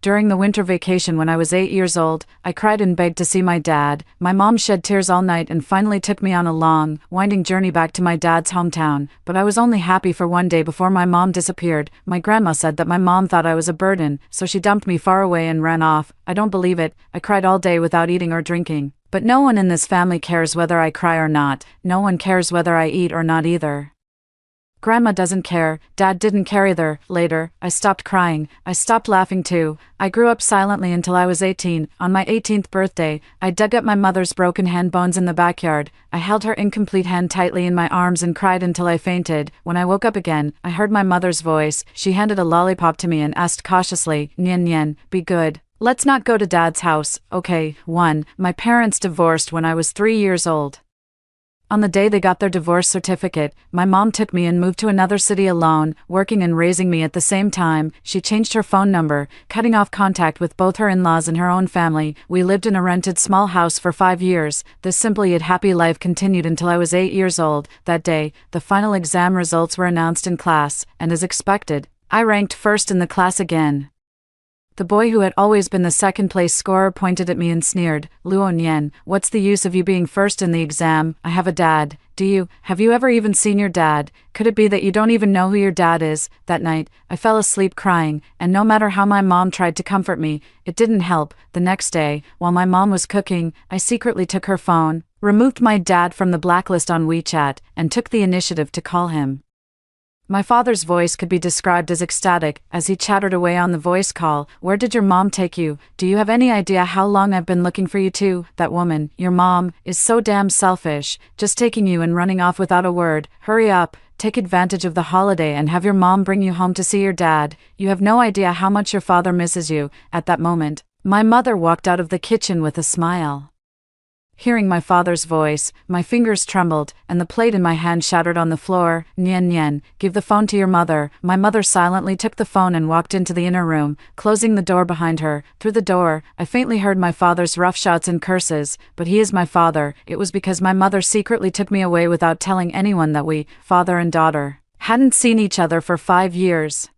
During the winter vacation when I was 8 years old, I cried and begged to see my dad. My mom shed tears all night and finally took me on a long, winding journey back to my dad's hometown, but I was only happy for one day before my mom disappeared. My grandma said that my mom thought I was a burden, so she dumped me far away and ran off. I don't believe it. I cried all day without eating or drinking. But no one in this family cares whether I cry or not. No one cares whether I eat or not either. Grandma doesn't care, Dad didn't care either. Later, I stopped crying, I stopped laughing too. I grew up silently until I was 18. On my 18th birthday, I dug up my mother's broken hand bones in the backyard. I held her incomplete hand tightly in my arms and cried until I fainted. When I woke up again, I heard my mother's voice. She handed a lollipop to me and asked cautiously, "Nyen Nyen, be good. Let's not go to Dad's house, okay?" 1. My parents divorced when I was 3 years old. On the day they got their divorce certificate, my mom took me and moved to another city alone, working and raising me at the same time. She changed her phone number, cutting off contact with both her in-laws and her own family. We lived in a rented small house for 5 years. This simply yet happy life continued until I was 8 years old. That day, the final exam results were announced in class, and as expected, I ranked first in the class again. The boy who had always been the second-place scorer pointed at me and sneered, "Luo Nyen, what's the use of you being first in the exam? I have a dad. Do you? Have you ever even seen your dad? Could it be that you don't even know who your dad is?" That night, I fell asleep crying, and no matter how my mom tried to comfort me, it didn't help. The next day, while my mom was cooking, I secretly took her phone, removed my dad from the blacklist on WeChat, and took the initiative to call him. My father's voice could be described as ecstatic, as he chattered away on the voice call. "Where did your mom take you? Do you have any idea how long I've been looking for you too? That woman, your mom, is so damn selfish, just taking you and running off without a word. Hurry up, take advantage of the holiday and have your mom bring you home to see your dad. You have no idea how much your father misses you." At that moment, my mother walked out of the kitchen with a smile. Hearing my father's voice, my fingers trembled, and the plate in my hand shattered on the floor. "Nyen Nyen, give the phone to your mother." My mother silently took the phone and walked into the inner room, closing the door behind her. Through the door, I faintly heard my father's rough shouts and curses, but he is my father. It was because my mother secretly took me away without telling anyone that we, father and daughter, hadn't seen each other for 5 years.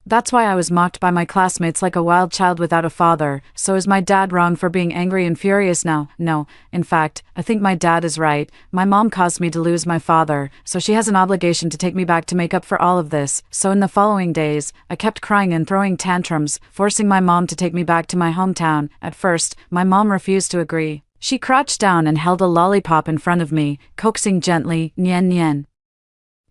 That's why I was mocked by my classmates like a wild child without a father. So is my dad wrong for being angry and furious now? No, in fact, I think my dad is right. My mom caused me to lose my father, so she has an obligation to take me back to make up for all of this. So in the following days, I kept crying and throwing tantrums, forcing my mom to take me back to my hometown. At first, my mom refused to agree. She crouched down and held a lollipop in front of me, coaxing gently, "Nyen Nyen.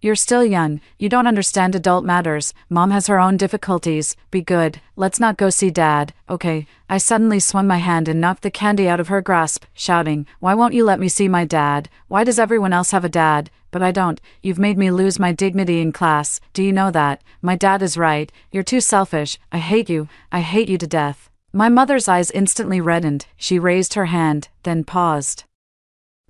You're still young, you don't understand adult matters. Mom has her own difficulties. Be good, let's not go see Dad, okay?" I suddenly swung my hand and knocked the candy out of her grasp, shouting, "Why won't you let me see my dad? Why does everyone else have a dad, but I don't? You've made me lose my dignity in class. Do you know that? My dad is right. You're too selfish. I hate you. I hate you to death." My mother's eyes instantly reddened. She raised her hand, then paused.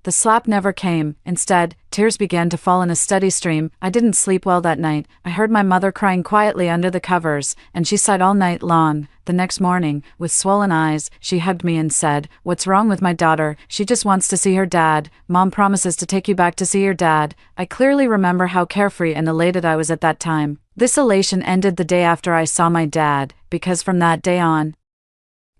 The slap never came. Instead, tears began to fall in a steady stream. I didn't sleep well that night. I heard my mother crying quietly under the covers, and she sighed all night long. The next morning, with swollen eyes, she hugged me and said, "What's wrong with my daughter? She just wants to see her dad. Mom promises to take you back to see your dad." I clearly remember how carefree and elated I was at that time. This elation ended the day after I saw my dad, because from that day on,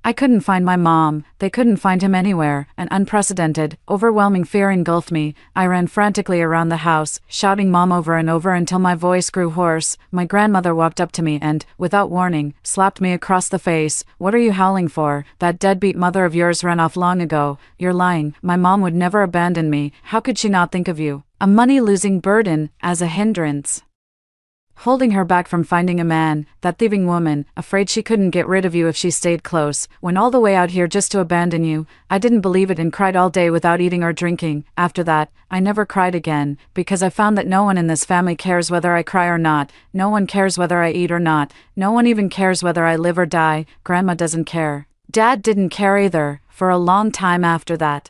I couldn't find my mom. They couldn't find him anywhere. An unprecedented, overwhelming fear engulfed me. I ran frantically around the house, shouting Mom over and over until my voice grew hoarse. My grandmother walked up to me and, without warning, slapped me across the face. "What are you howling for? That deadbeat mother of yours ran off long ago. You're lying. My mom would never abandon me. How could she not think of you? A money-losing burden, as a hindrance. Holding her back from finding a man, that thieving woman, afraid she couldn't get rid of you if she stayed close, went all the way out here just to abandon you." I didn't believe it and cried all day without eating or drinking. After that, I never cried again, because I found that no one in this family cares whether I cry or not. No one cares whether I eat or not. No one even cares whether I live or die. Grandma doesn't care. Dad didn't care either, for a long time after that.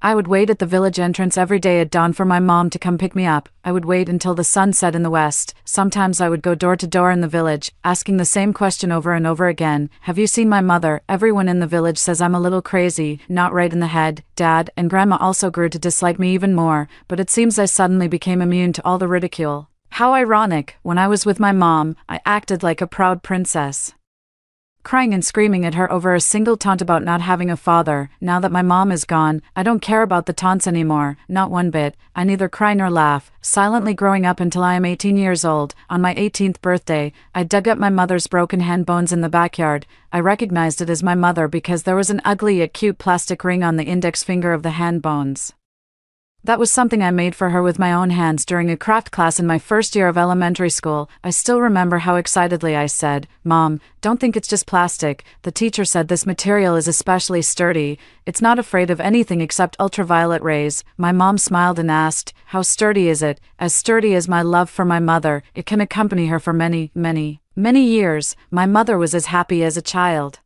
I would wait at the village entrance every day at dawn for my mom to come pick me up. I would wait until the sun set in the west. Sometimes I would go door to door in the village, asking the same question over and over again. "Have you seen my mother?" Everyone in the village says I'm a little crazy, not right in the head. Dad and Grandma also grew to dislike me even more, but it seems I suddenly became immune to all the ridicule. How ironic, when I was with my mom, I acted like a proud princess. crying and screaming at her over a single taunt about not having a father. Now that my mom is gone, I don't care about the taunts anymore, not one bit. I neither cry nor laugh, silently growing up until I am 18 years old. On my 18th birthday, I dug up my mother's broken hand bones in the backyard. I recognized it as my mother because there was an ugly yet cute plastic ring on the index finger of the hand bones. That was something I made for her with my own hands during a craft class in my first year of elementary school. I still remember how excitedly I said, "Mom, don't think it's just plastic. The teacher said this material is especially sturdy. It's not afraid of anything except ultraviolet rays." My mom smiled and asked, "How sturdy is it?" "As sturdy as my love for my mother. It can accompany her for many, many, many years." My mother was as happy as a child,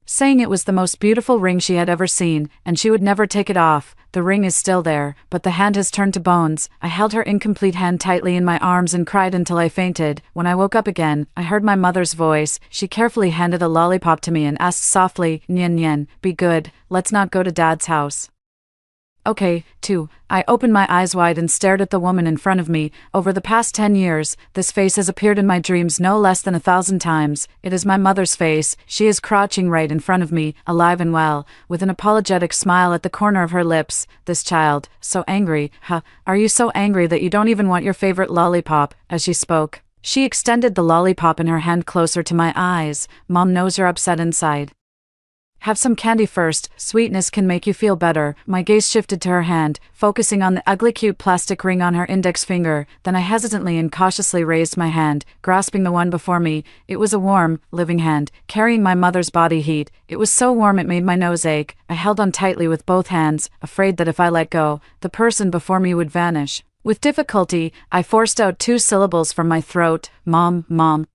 saying it was the most beautiful ring she had ever seen, and she would never take it off. The ring is still there, but the hand has turned to bones. I held her incomplete hand tightly in my arms and cried until I fainted. When I woke up again, I heard my mother's voice. She carefully handed a lollipop to me and asked softly, "Nyen Nyen, be good, let's not go to Dad's house." "Okay, too." I opened my eyes wide and stared at the woman in front of me. Over the past 10 years, this face has appeared in my dreams no less than 1,000 times. It is my mother's face. She is crouching right in front of me, alive and well, with an apologetic smile at the corner of her lips. This child, so angry. "Huh, are you so angry that you don't even want your favorite lollipop?" As she spoke, she extended the lollipop in her hand closer to my eyes. "Mom knows you're upset inside. Have some candy first, sweetness can make you feel better." My gaze shifted to her hand, focusing on the ugly cute plastic ring on her index finger. Then I hesitantly and cautiously raised my hand, grasping the one before me. It was a warm, living hand, carrying my mother's body heat. It was so warm it made my nose ache. I held on tightly with both hands, afraid that if I let go, the person before me would vanish. With difficulty, I forced out 2 syllables from my throat, "Mom, Mom."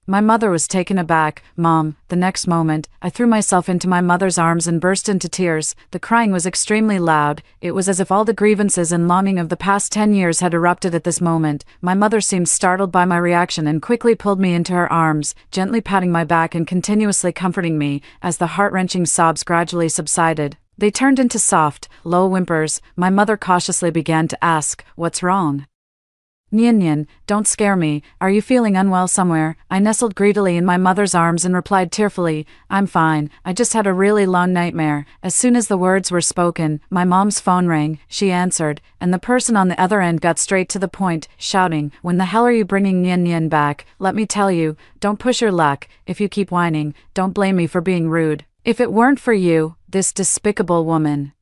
My mother was taken aback. "Mom." The next moment, I threw myself into my mother's arms and burst into tears. The crying was extremely loud. It was as if all the grievances and longing of the past 10 years had erupted at this moment. My mother seemed startled by my reaction and quickly pulled me into her arms, gently patting my back and continuously comforting me. As the heart-wrenching sobs gradually subsided, they turned into soft, low whimpers. My mother cautiously began to ask, "What's wrong?" "Nyen Nyen, don't scare me. Are you feeling unwell somewhere?" I nestled greedily in my mother's arms and replied tearfully, "I'm fine. I just had a really long nightmare." As soon as the words were spoken, my mom's phone rang. She answered, and the person on the other end got straight to the point, shouting, "When the hell are you bringing Nyen Nyen back? Let me tell you, don't push your luck. If you keep whining, don't blame me for being rude. If it weren't for you, this despicable woman,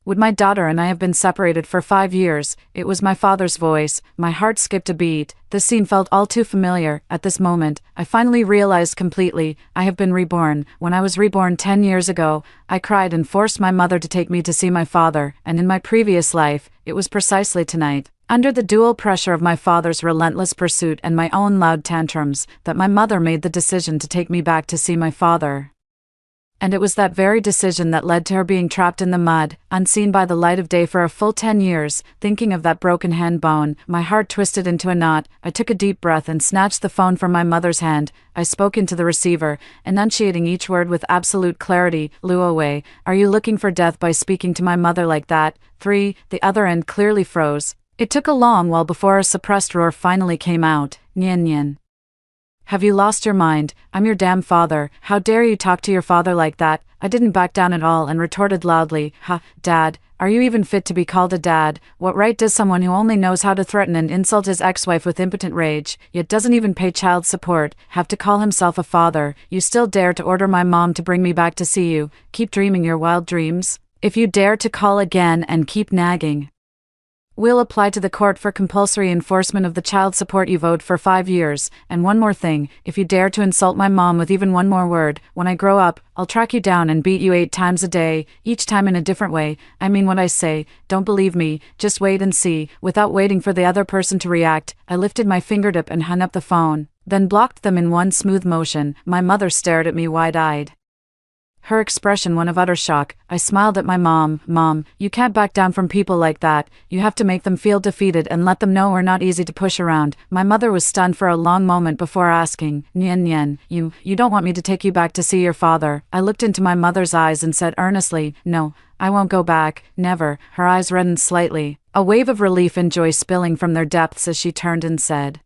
would my daughter and I have been separated for 5 years?" It was my father's voice. My heart skipped a beat. This scene felt all too familiar. At this moment, I finally realized completely, I have been reborn. When I was reborn 10 years ago, I cried and forced my mother to take me to see my father, and in my previous life, it was precisely tonight, under the dual pressure of my father's relentless pursuit and my own loud tantrums, that my mother made the decision to take me back to see my father. And it was that very decision that led to her being trapped in the mud, unseen by the light of day for a full 10 years. Thinking of that broken hand bone, my heart twisted into a knot. I took a deep breath and snatched the phone from my mother's hand. I spoke into the receiver, enunciating each word with absolute clarity. "Luowei, are you looking for death by speaking to my mother like that?" 3. The other end clearly froze. It took a long while before a suppressed roar finally came out. "Nyen Nyen. Have you lost your mind? I'm your damn father. How dare you talk to your father like that?" I didn't back down at all and retorted loudly, "Ha, Dad, are you even fit to be called a dad? What right does someone who only knows how to threaten and insult his ex-wife with impotent rage, yet doesn't even pay child support, have to call himself a father? You still dare to order my mom to bring me back to see you? Keep dreaming your wild dreams. If you dare to call again and keep nagging, we'll apply to the court for compulsory enforcement of the child support you've owed for 5 years. And one more thing, if you dare to insult my mom with even one more word, when I grow up, I'll track you down and beat you 8 times a day, each time in a different way. I mean what I say. Don't believe me, just wait and see." Without waiting for the other person to react, I lifted my fingertip and hung up the phone, then blocked them in one smooth motion. My mother stared at me wide-eyed, her expression one of utter shock. I smiled at my mom. "Mom, you can't back down from people like that. You have to make them feel defeated and let them know we're not easy to push around." My mother was stunned for a long moment before asking, "Nyen Nyen, you don't want me to take you back to see your father?" I looked into my mother's eyes and said earnestly, "No, I won't go back, never." Her eyes reddened slightly, a wave of relief and joy spilling from their depths as she turned and said,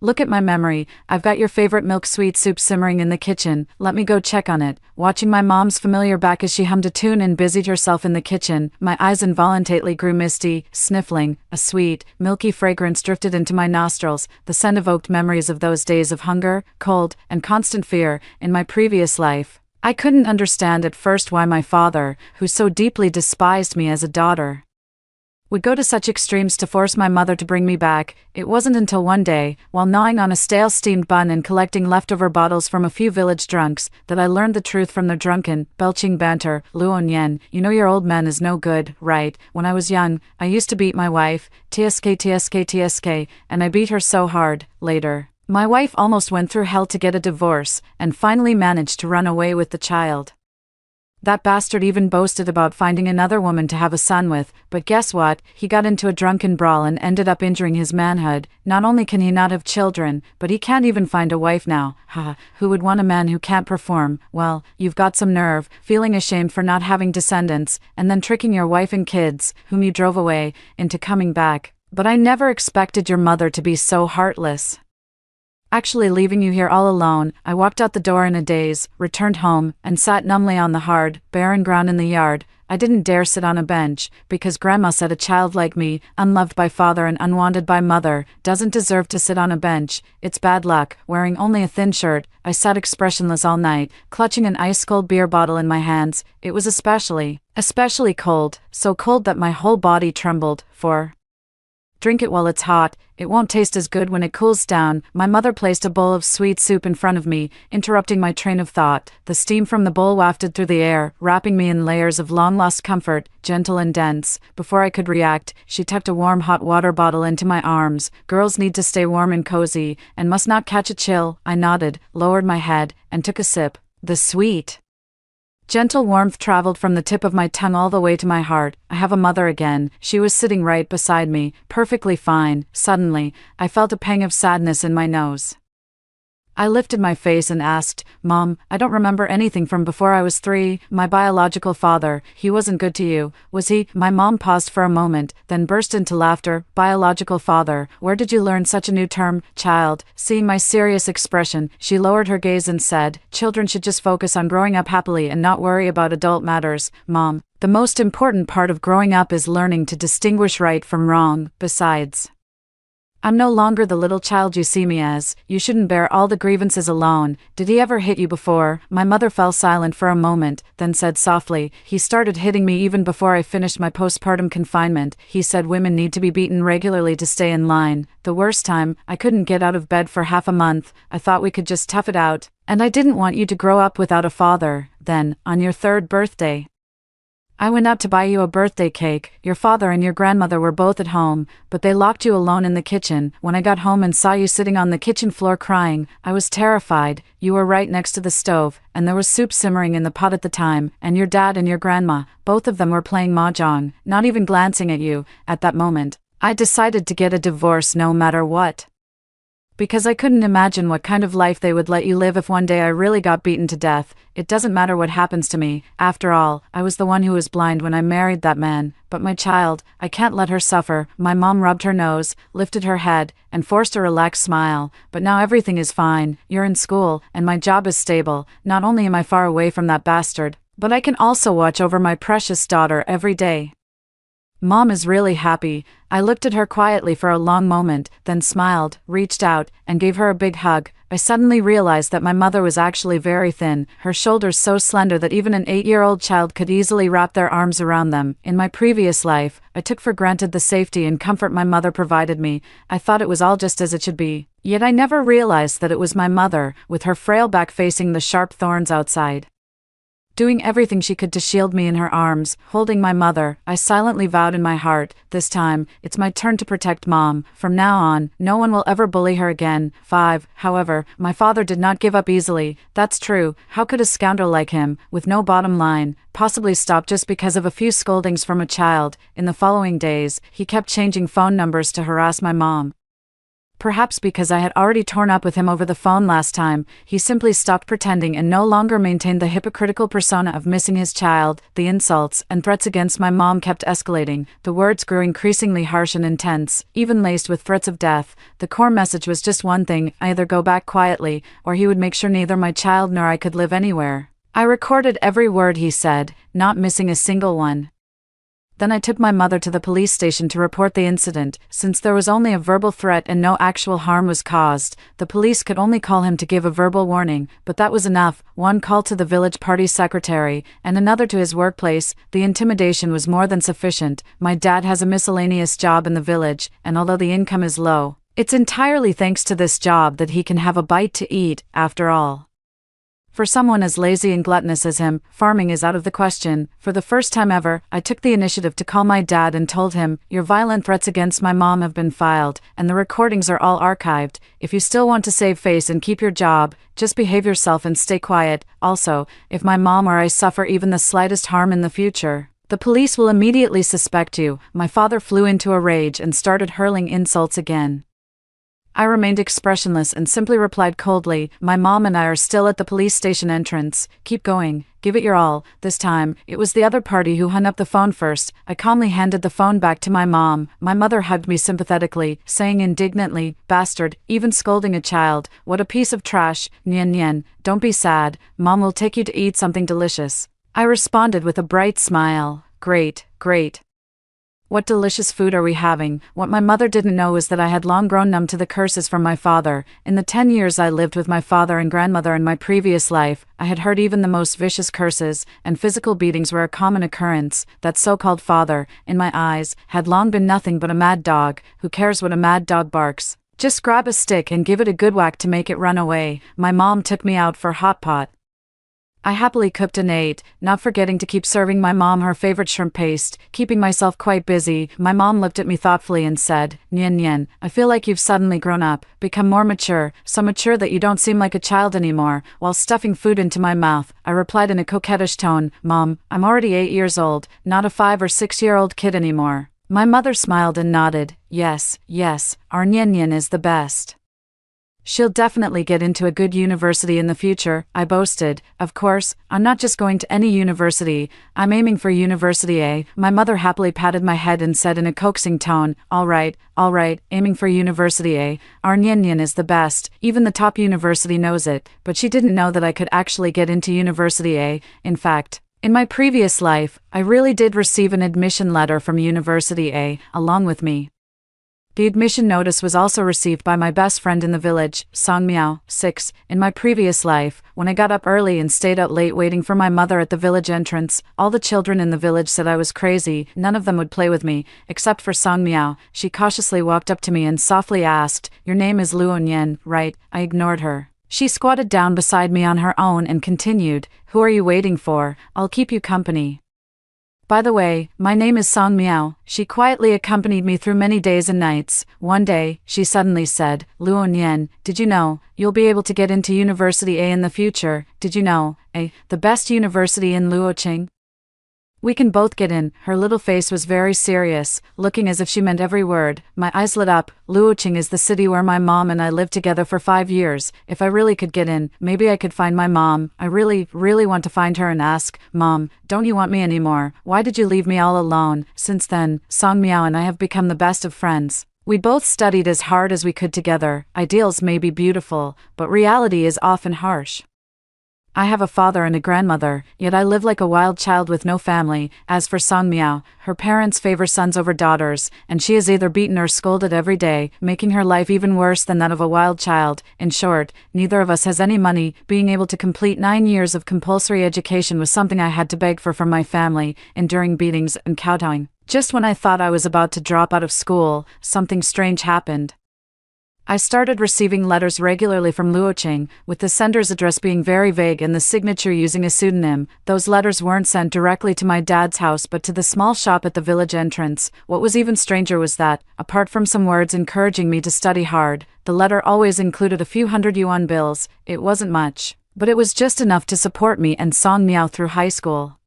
Look at my memory. I've got your favorite milk sweet soup simmering in the kitchen. Let me go check on it. Watching my mom's familiar back as she hummed a tune and busied herself in the kitchen, my eyes involuntarily grew misty. Sniffling, a sweet, milky fragrance drifted into my nostrils. The scent evoked memories of those days of hunger, cold, and constant fear in my previous life. I couldn't understand at first why my father, who so deeply despised me as a daughter, would go to such extremes to force my mother to bring me back. It wasn't until one day, while gnawing on a stale steamed bun and collecting leftover bottles from a few village drunks, that I learned the truth from their drunken, belching banter. Luonyen, you know your old man is no good, right? When I was young, I used to beat my wife, tsk, and I beat her so hard. Later, my wife almost went through hell to get a divorce, and finally managed to run away with the child. That bastard even boasted about finding another woman to have a son with, but guess what? He got into a drunken brawl and ended up injuring his manhood. Not only can he not have children, but he can't even find a wife now. Haha, who would want a man who can't perform? Well, you've got some nerve, feeling ashamed for not having descendants, and then tricking your wife and kids, whom you drove away, into coming back. But I never expected your mother to be so heartless. Actually leaving you here all alone, I walked out the door in a daze, returned home, and sat numbly on the hard, barren ground in the yard. I didn't dare sit on a bench, because Grandma said a child like me, unloved by father and unwanted by mother, doesn't deserve to sit on a bench. It's bad luck. Wearing only a thin shirt, I sat expressionless all night, clutching an ice-cold beer bottle in my hands. It was especially cold, so cold that my whole body trembled. Drink it while it's hot, it won't taste as good when it cools down. My mother placed a bowl of sweet soup in front of me, interrupting my train of thought. The steam from the bowl wafted through the air, wrapping me in layers of long-lost comfort, gentle and dense. Before I could react, she tucked a warm hot water bottle into my arms. Girls need to stay warm and cozy, and must not catch a chill. I nodded, lowered my head, and took a sip. The sweet, gentle warmth traveled from the tip of my tongue all the way to my heart. I have a mother again. She was sitting right beside me, perfectly fine. Suddenly, I felt a pang of sadness in my nose. I lifted my face and asked, Mom, I don't remember anything from before I was 3. My biological father, he wasn't good to you, was he? My mom paused for a moment, then burst into laughter. Biological father, where did you learn such a new term? Child, seeing my serious expression, she lowered her gaze and said, children should just focus on growing up happily and not worry about adult matters. Mom, the most important part of growing up is learning to distinguish right from wrong. Besides, I'm no longer the little child you see me as. You shouldn't bear all the grievances alone. Did he ever hit you before? My mother fell silent for a moment, then said softly, he started hitting me even before I finished my postpartum confinement. He said women need to be beaten regularly to stay in line. The worst time, I couldn't get out of bed for half a month. I thought we could just tough it out. And I didn't want you to grow up without a father. Then, on your 3rd birthday, I went out to buy you a birthday cake. Your father and your grandmother were both at home, but they locked you alone in the kitchen. When I got home and saw you sitting on the kitchen floor crying, I was terrified. You were right next to the stove, and there was soup simmering in the pot at the time, and your dad and your grandma, both of them were playing mahjong, not even glancing at you. At that moment, I decided to get a divorce no matter what, because I couldn't imagine what kind of life they would let you live if one day I really got beaten to death. It doesn't matter what happens to me. After all, I was the one who was blind when I married that man. But my child, I can't let her suffer. My mom rubbed her nose, lifted her head, and forced a relaxed smile. But now everything is fine. You're in school, and my job is stable. Not only am I far away from that bastard, but I can also watch over my precious daughter every day. Mom is really happy. I looked at her quietly for a long moment, then smiled, reached out, and gave her a big hug. I suddenly realized that my mother was actually very thin, her shoulders so slender that even an 8-year-old child could easily wrap their arms around them. In my previous life, I took for granted the safety and comfort my mother provided me. I thought it was all just as it should be. Yet I never realized that it was my mother, with her frail back facing the sharp thorns outside, doing everything she could to shield me in her arms. Holding my mother, I silently vowed in my heart, this time, it's my turn to protect Mom. From now on, no one will ever bully her again. 5. However, my father did not give up easily. That's true. How could a scoundrel like him, with no bottom line, possibly stop just because of a few scoldings from a child? In the following days, he kept changing phone numbers to harass my mom. Perhaps because I had already torn up with him over the phone last time, he simply stopped pretending and no longer maintained the hypocritical persona of missing his child. The insults and threats against my mom kept escalating. The words grew increasingly harsh and intense, even laced with threats of death. The core message was just one thing: either go back quietly, or he would make sure neither my child nor I could live anywhere. I recorded every word he said, not missing a single one. Then I took my mother to the police station to report the incident. Since there was only a verbal threat and no actual harm was caused, the police could only call him to give a verbal warning, but that was enough. One call to the village party secretary, and another to his workplace. The intimidation was more than sufficient. My dad has a miscellaneous job in the village, and although the income is low, it's entirely thanks to this job that he can have a bite to eat, after all. For someone as lazy and gluttonous as him, farming is out of the question. For the first time ever, I took the initiative to call my dad and told him, "Your violent threats against my mom have been filed, and the recordings are all archived. If you still want to save face and keep your job, just behave yourself and stay quiet. Also, if my mom or I suffer even the slightest harm in the future, the police will immediately suspect you." My father flew into a rage and started hurling insults again. I remained expressionless and simply replied coldly, "My mom and I are still at the police station entrance. Keep going, give it your all." This time, it was the other party who hung up the phone first. I calmly handed the phone back to my mom. My mother hugged me sympathetically, saying indignantly, "Bastard, even scolding a child. What a piece of trash. Nyen nyen, don't be sad. Mom will take you to eat something delicious." I responded with a bright smile, "Great, great. What delicious food are we having?" What my mother didn't know was that I had long grown numb to the curses from my father. In the 10 years I lived with my father and grandmother in my previous life, I had heard even the most vicious curses, and physical beatings were a common occurrence. That so-called father, in my eyes, had long been nothing but a mad dog. Who cares what a mad dog barks? Just grab a stick and give it a good whack to make it run away. My mom took me out for hot pot. I happily cooked and ate, not forgetting to keep serving my mom her favorite shrimp paste, keeping myself quite busy. My mom looked at me thoughtfully and said, "Nyen nyen, I feel like you've suddenly grown up, become more mature, so mature that you don't seem like a child anymore." While stuffing food into my mouth, I replied in a coquettish tone, "Mom, I'm already 8 years old, not a 5 or 6-year-old kid anymore." My mother smiled and nodded, "Yes, yes, our Nyen nyen is the best. She'll definitely get into a good university in the future," I boasted. "Of course, I'm not just going to any university, I'm aiming for University A." My mother happily patted my head and said in a coaxing tone, all right, aiming for University A. Our Nyen nyen is the best, even the top university knows it." But she didn't know that I could actually get into University A. In fact, in my previous life, I really did receive an admission letter from University A, along with me. The admission notice was also received by my best friend in the village, Song Miao, 6. In my previous life, when I got up early and stayed out late waiting for my mother at the village entrance, all the children in the village said I was crazy. None of them would play with me, except for Song Miao. She cautiously walked up to me and softly asked, "Your name is Luo Nyen, right?" I ignored her. She squatted down beside me on her own and continued, "Who are you waiting for? I'll keep you company. By the way, my name is Song Miao." She quietly accompanied me through many days and nights. One day, she suddenly said, "Luo Nyen, did you know, you'll be able to get into University A in the future? Did you know, the best university in Luoqing? We can both get in." Her little face was very serious, looking as if she meant every word. My eyes lit up. Luoqing is the city where my mom and I lived together for 5 years. If I really could get in, maybe I could find my mom. I really, really want to find her and ask, "Mom, don't you want me anymore? Why did you leave me all alone?" Since then, Song Miao and I have become the best of friends. We both studied as hard as we could together. Ideals may be beautiful, but reality is often harsh. I have a father and a grandmother, yet I live like a wild child with no family. As for Song Miao, her parents favor sons over daughters, and she is either beaten or scolded every day, making her life even worse than that of a wild child. In short, neither of us has any money. Being able to complete 9 years of compulsory education was something I had to beg for from my family, enduring beatings and kowtowing. Just when I thought I was about to drop out of school, something strange happened. I started receiving letters regularly from Luoqing, with the sender's address being very vague and the signature using a pseudonym. Those letters weren't sent directly to my dad's house but to the small shop at the village entrance. What was even stranger was that, apart from some words encouraging me to study hard, the letter always included a few hundred yuan bills. It wasn't much, but it was just enough to support me and Song Miao through high school.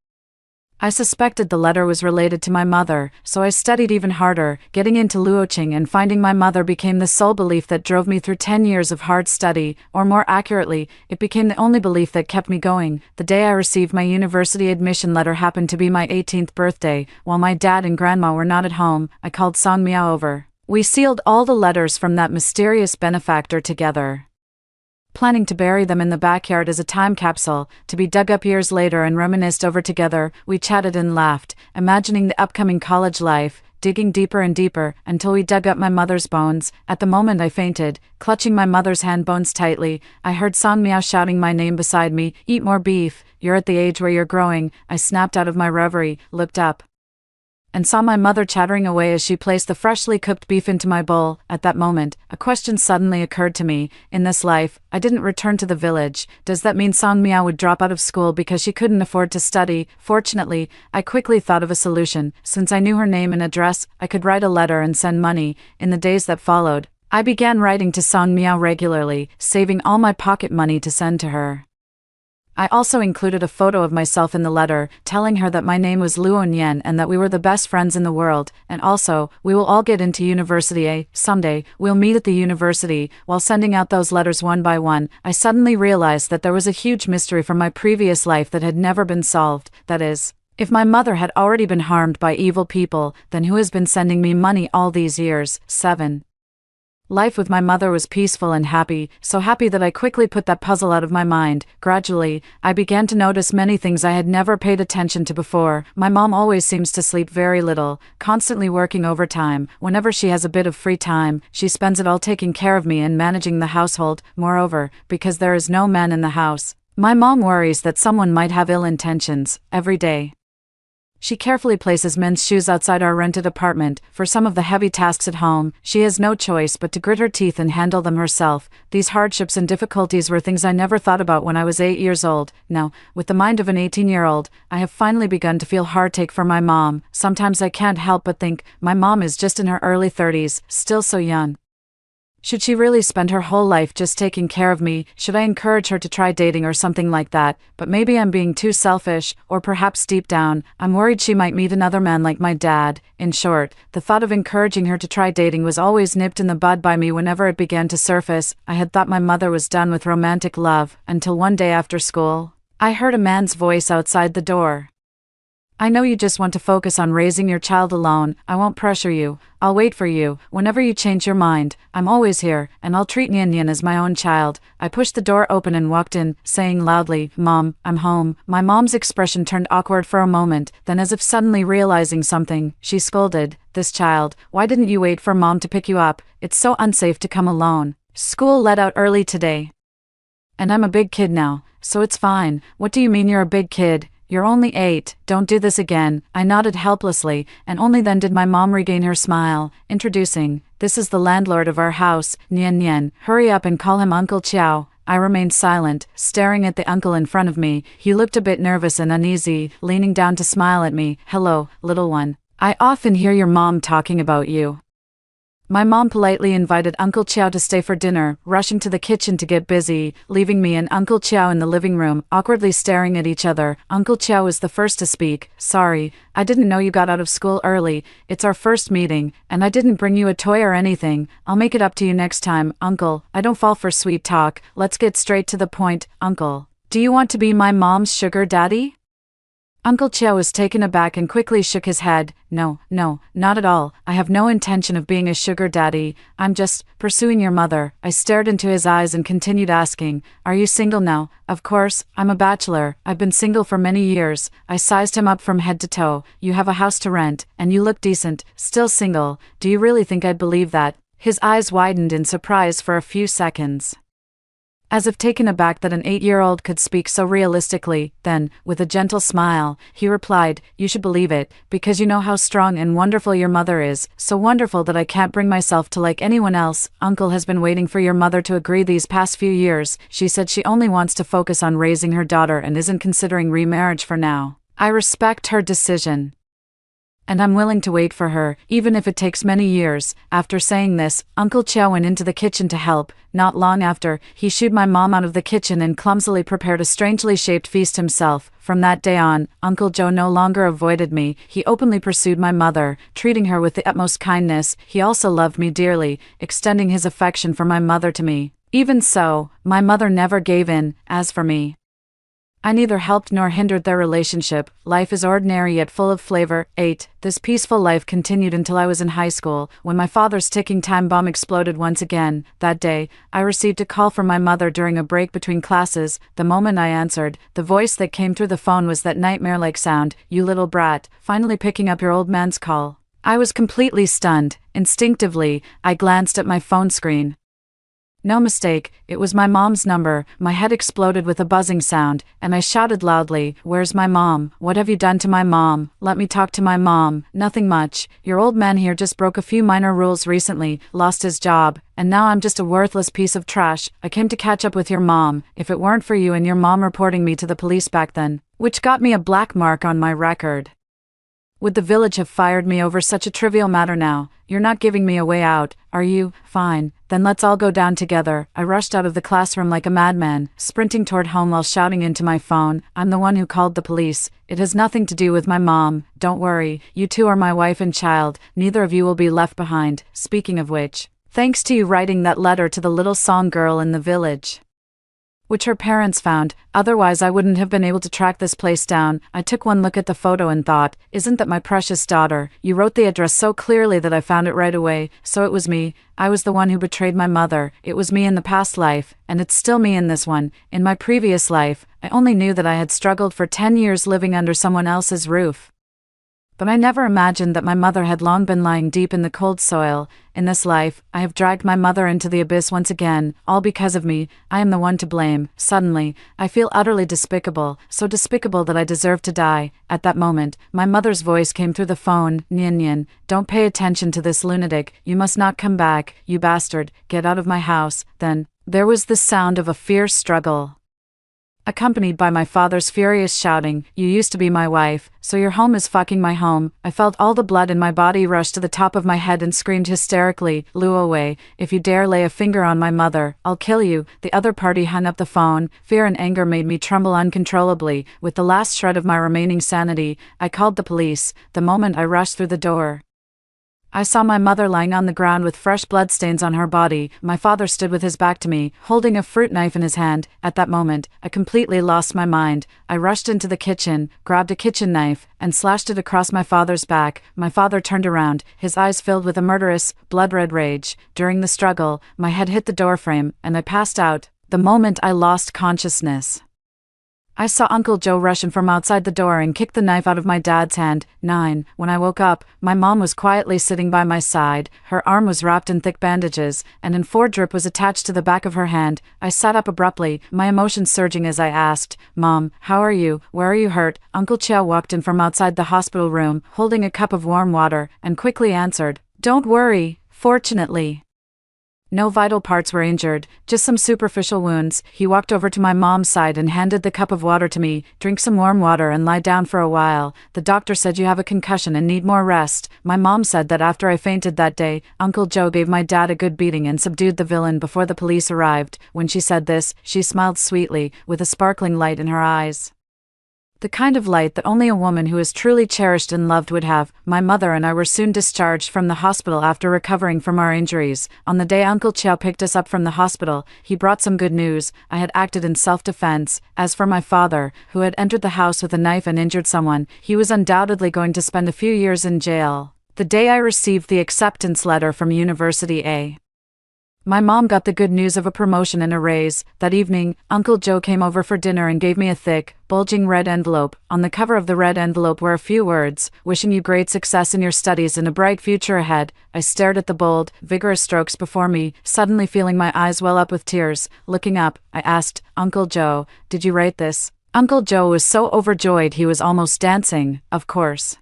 I suspected the letter was related to my mother, so I studied even harder. Getting into Luoqing and finding my mother became the sole belief that drove me through 10 years of hard study, or more accurately, it became the only belief that kept me going. The day I received my university admission letter happened to be my 18th birthday. While my dad and grandma were not at home, I called Song Miao over. We sealed all the letters from that mysterious benefactor together, planning to bury them in the backyard as a time capsule, to be dug up years later and reminisced over together. We chatted and laughed, imagining the upcoming college life, digging deeper and deeper, until we dug up my mother's bones. At the moment I fainted, clutching my mother's hand bones tightly. I heard Song Miao shouting my name beside me, "Eat more beef, you're at the age where you're growing." I snapped out of my reverie, looked up, and saw my mother chattering away as she placed the freshly cooked beef into my bowl. At that moment, a question suddenly occurred to me. In this life, I didn't return to the village. Does that mean Song Miao would drop out of school because she couldn't afford to study? Fortunately, I quickly thought of a solution. Since I knew her name and address, I could write a letter and send money. In the days that followed, I began writing to Song Miao regularly, saving all my pocket money to send to her. I also included a photo of myself in the letter, telling her that my name was Luo Nian and that we were the best friends in the world, and also, we will all get into university, someday, we'll meet at the university. While sending out those letters one by one, I suddenly realized that there was a huge mystery from my previous life that had never been solved. That is, if my mother had already been harmed by evil people, then who has been sending me money all these years? 7. Life with my mother was peaceful and happy, so happy that I quickly put that puzzle out of my mind. Gradually, I began to notice many things I had never paid attention to before. My mom always seems to sleep very little, constantly working overtime. Whenever she has a bit of free time, she spends it all taking care of me and managing the household. Moreover, because there is no man in the house, my mom worries that someone might have ill intentions. Every day, she carefully places men's shoes outside our rented apartment. For some of the heavy tasks at home, she has no choice but to grit her teeth and handle them herself. These hardships and difficulties were things I never thought about when I was 8 years old. Now, with the mind of an 18-year-old, I have finally begun to feel heartache for my mom. Sometimes I can't help but think, my mom is just in her early 30s, still so young. Should she really spend her whole life just taking care of me? Should I encourage her to try dating or something like that? But maybe I'm being too selfish, or perhaps deep down, I'm worried she might meet another man like my dad. In short, the thought of encouraging her to try dating was always nipped in the bud by me whenever it began to surface. I had thought my mother was done with romantic love, until one day after school, I heard a man's voice outside the door. "I know you just want to focus on raising your child alone. I won't pressure you. I'll wait for you. Whenever you change your mind, I'm always here, and I'll treat Nian Nian as my own child." I pushed the door open and walked in, saying loudly, "Mom, I'm home." My mom's expression turned awkward for a moment, then as if suddenly realizing something, she scolded, "This child, why didn't you wait for Mom to pick you up? It's so unsafe to come alone. School let out early today, and I'm a big kid now, so it's fine." "What do you mean you're a big kid? You're only 8, don't do this again." I nodded helplessly, and only then did my mom regain her smile. "Introducing, this is the landlord of our house, Nian Nian. Hurry up and call him Uncle Chiao." I remained silent, staring at the uncle in front of me. He looked a bit nervous and uneasy, leaning down to smile at me. "Hello, little one. I often hear your mom talking about you." My mom politely invited Uncle Chiao to stay for dinner, rushing to the kitchen to get busy, leaving me and Uncle Chiao in the living room, awkwardly staring at each other. Uncle Chiao was the first to speak. "Sorry, I didn't know you got out of school early. It's our first meeting, and I didn't bring you a toy or anything. I'll make it up to you next time." "Uncle, I don't fall for sweet talk. Let's get straight to the point. Uncle, do you want to be my mom's sugar daddy?" Uncle Chiao was taken aback and quickly shook his head. No, not at all. I have no intention of being a sugar daddy. I'm just pursuing your mother." I stared into his eyes and continued asking, "Are you single now?" "Of course, I'm a bachelor. I've been single for many years." I sized him up from head to toe. "You have a house to rent, and you look decent. Still single. Do you really think I'd believe that?" His eyes widened in surprise for a few seconds, as if taken aback that an 8-year-old could speak so realistically. Then, with a gentle smile, he replied, "You should believe it, because you know how strong and wonderful your mother is, so wonderful that I can't bring myself to like anyone else. Uncle has been waiting for your mother to agree these past few years. She said she only wants to focus on raising her daughter and isn't considering remarriage for now. I respect her decision. And I'm willing to wait for her, even if it takes many years. After saying this, Uncle Joe went into the kitchen to help. Not long after, he shooed my mom out of the kitchen and clumsily prepared a strangely shaped feast himself. From that day on, Uncle Joe no longer avoided me. He openly pursued my mother, treating her with the utmost kindness. He also loved me dearly, extending his affection for my mother to me. Even so, my mother never gave in. As for me, I neither helped nor hindered their relationship. Life is ordinary yet full of flavor. 8. This peaceful life continued until I was in high school, when my father's ticking time bomb exploded once again. That day, I received a call from my mother during a break between classes. The moment I answered, the voice that came through the phone was that nightmare-like sound, "You little brat, finally picking up your old man's call." I was completely stunned. Instinctively, I glanced at my phone screen. No mistake, it was my mom's number. My head exploded with a buzzing sound, and I shouted loudly, "Where's my mom? What have you done to my mom? Let me talk to my mom." "Nothing much. Your old man here just broke a few minor rules recently, lost his job, and now I'm just a worthless piece of trash. I came to catch up with your mom. If it weren't for you and your mom reporting me to the police back then, which got me a black mark on my record, would the village have fired me over such a trivial matter now? You're not giving me a way out, are you? Fine, then let's all go down together." I rushed out of the classroom like a madman, sprinting toward home while shouting into my phone, "I'm the one who called the police. It has nothing to do with my mom. Don't worry, you two are my wife and child. Neither of you will be left behind. Speaking of which, thanks to you writing that letter to the little song girl in the village, which her parents found, otherwise I wouldn't have been able to track this place down." I took one look at the photo and thought, "Isn't that my precious daughter? You wrote the address so clearly that I found it right away." So it was me. I was the one who betrayed my mother. It was me in the past life, and it's still me in this one. In my previous life, I only knew that I had struggled for 10 years living under someone else's roof. But I never imagined that my mother had long been lying deep in the cold soil. In this life, I have dragged my mother into the abyss once again, all because of me. I am the one to blame. Suddenly, I feel utterly despicable, so despicable that I deserve to die. At that moment, my mother's voice came through the phone. "Nyan Nyan, don't pay attention to this lunatic. You must not come back, you bastard. Get out of my house." Then, there was the sound of a fierce struggle, accompanied by my father's furious shouting, "You used to be my wife, so your home is fucking my home." I felt all the blood in my body rush to the top of my head and screamed hysterically, "Luo away, if you dare lay a finger on my mother, I'll kill you." The other party hung up the phone. Fear and anger made me tremble uncontrollably. With the last shred of my remaining sanity, I called the police. The moment I rushed through the door, I saw my mother lying on the ground with fresh bloodstains on her body. My father stood with his back to me, holding a fruit knife in his hand. At that moment, I completely lost my mind. I rushed into the kitchen, grabbed a kitchen knife, and slashed it across my father's back. My father turned around, his eyes filled with a murderous, blood-red rage. During the struggle, my head hit the doorframe, and I passed out. The moment I lost consciousness, I saw Uncle Joe rush in from outside the door and kick the knife out of my dad's hand. 9. When I woke up, my mom was quietly sitting by my side. Her arm was wrapped in thick bandages, and an 4 drip was attached to the back of her hand. I sat up abruptly, my emotions surging as I asked, "Mom, how are you? Where are you hurt?" Uncle Joe walked in from outside the hospital room, holding a cup of warm water, and quickly answered, "Don't worry, fortunately no vital parts were injured, just some superficial wounds." He walked over to my mom's side and handed the cup of water to me. "Drink some warm water and lie down for a while. The doctor said you have a concussion and need more rest." My mom said that after I fainted that day, Uncle Joe gave my dad a good beating and subdued the villain before the police arrived. When she said this, she smiled sweetly, with a sparkling light in her eyes, the kind of light that only a woman who is truly cherished and loved would have. My mother and I were soon discharged from the hospital after recovering from our injuries. On the day Uncle Chow picked us up from the hospital, he brought some good news. I had acted in self-defense. As for my father, who had entered the house with a knife and injured someone, he was undoubtedly going to spend a few years in jail. The day I received the acceptance letter from University A, my mom got the good news of a promotion and a raise. That evening, Uncle Joe came over for dinner and gave me a thick, bulging red envelope. On the cover of the red envelope were a few words, "Wishing you great success in your studies and a bright future ahead." I stared at the bold, vigorous strokes before me, suddenly feeling my eyes well up with tears. Looking up, I asked, "Uncle Joe, did you write this?" Uncle Joe was so overjoyed he was almost dancing. "Of course.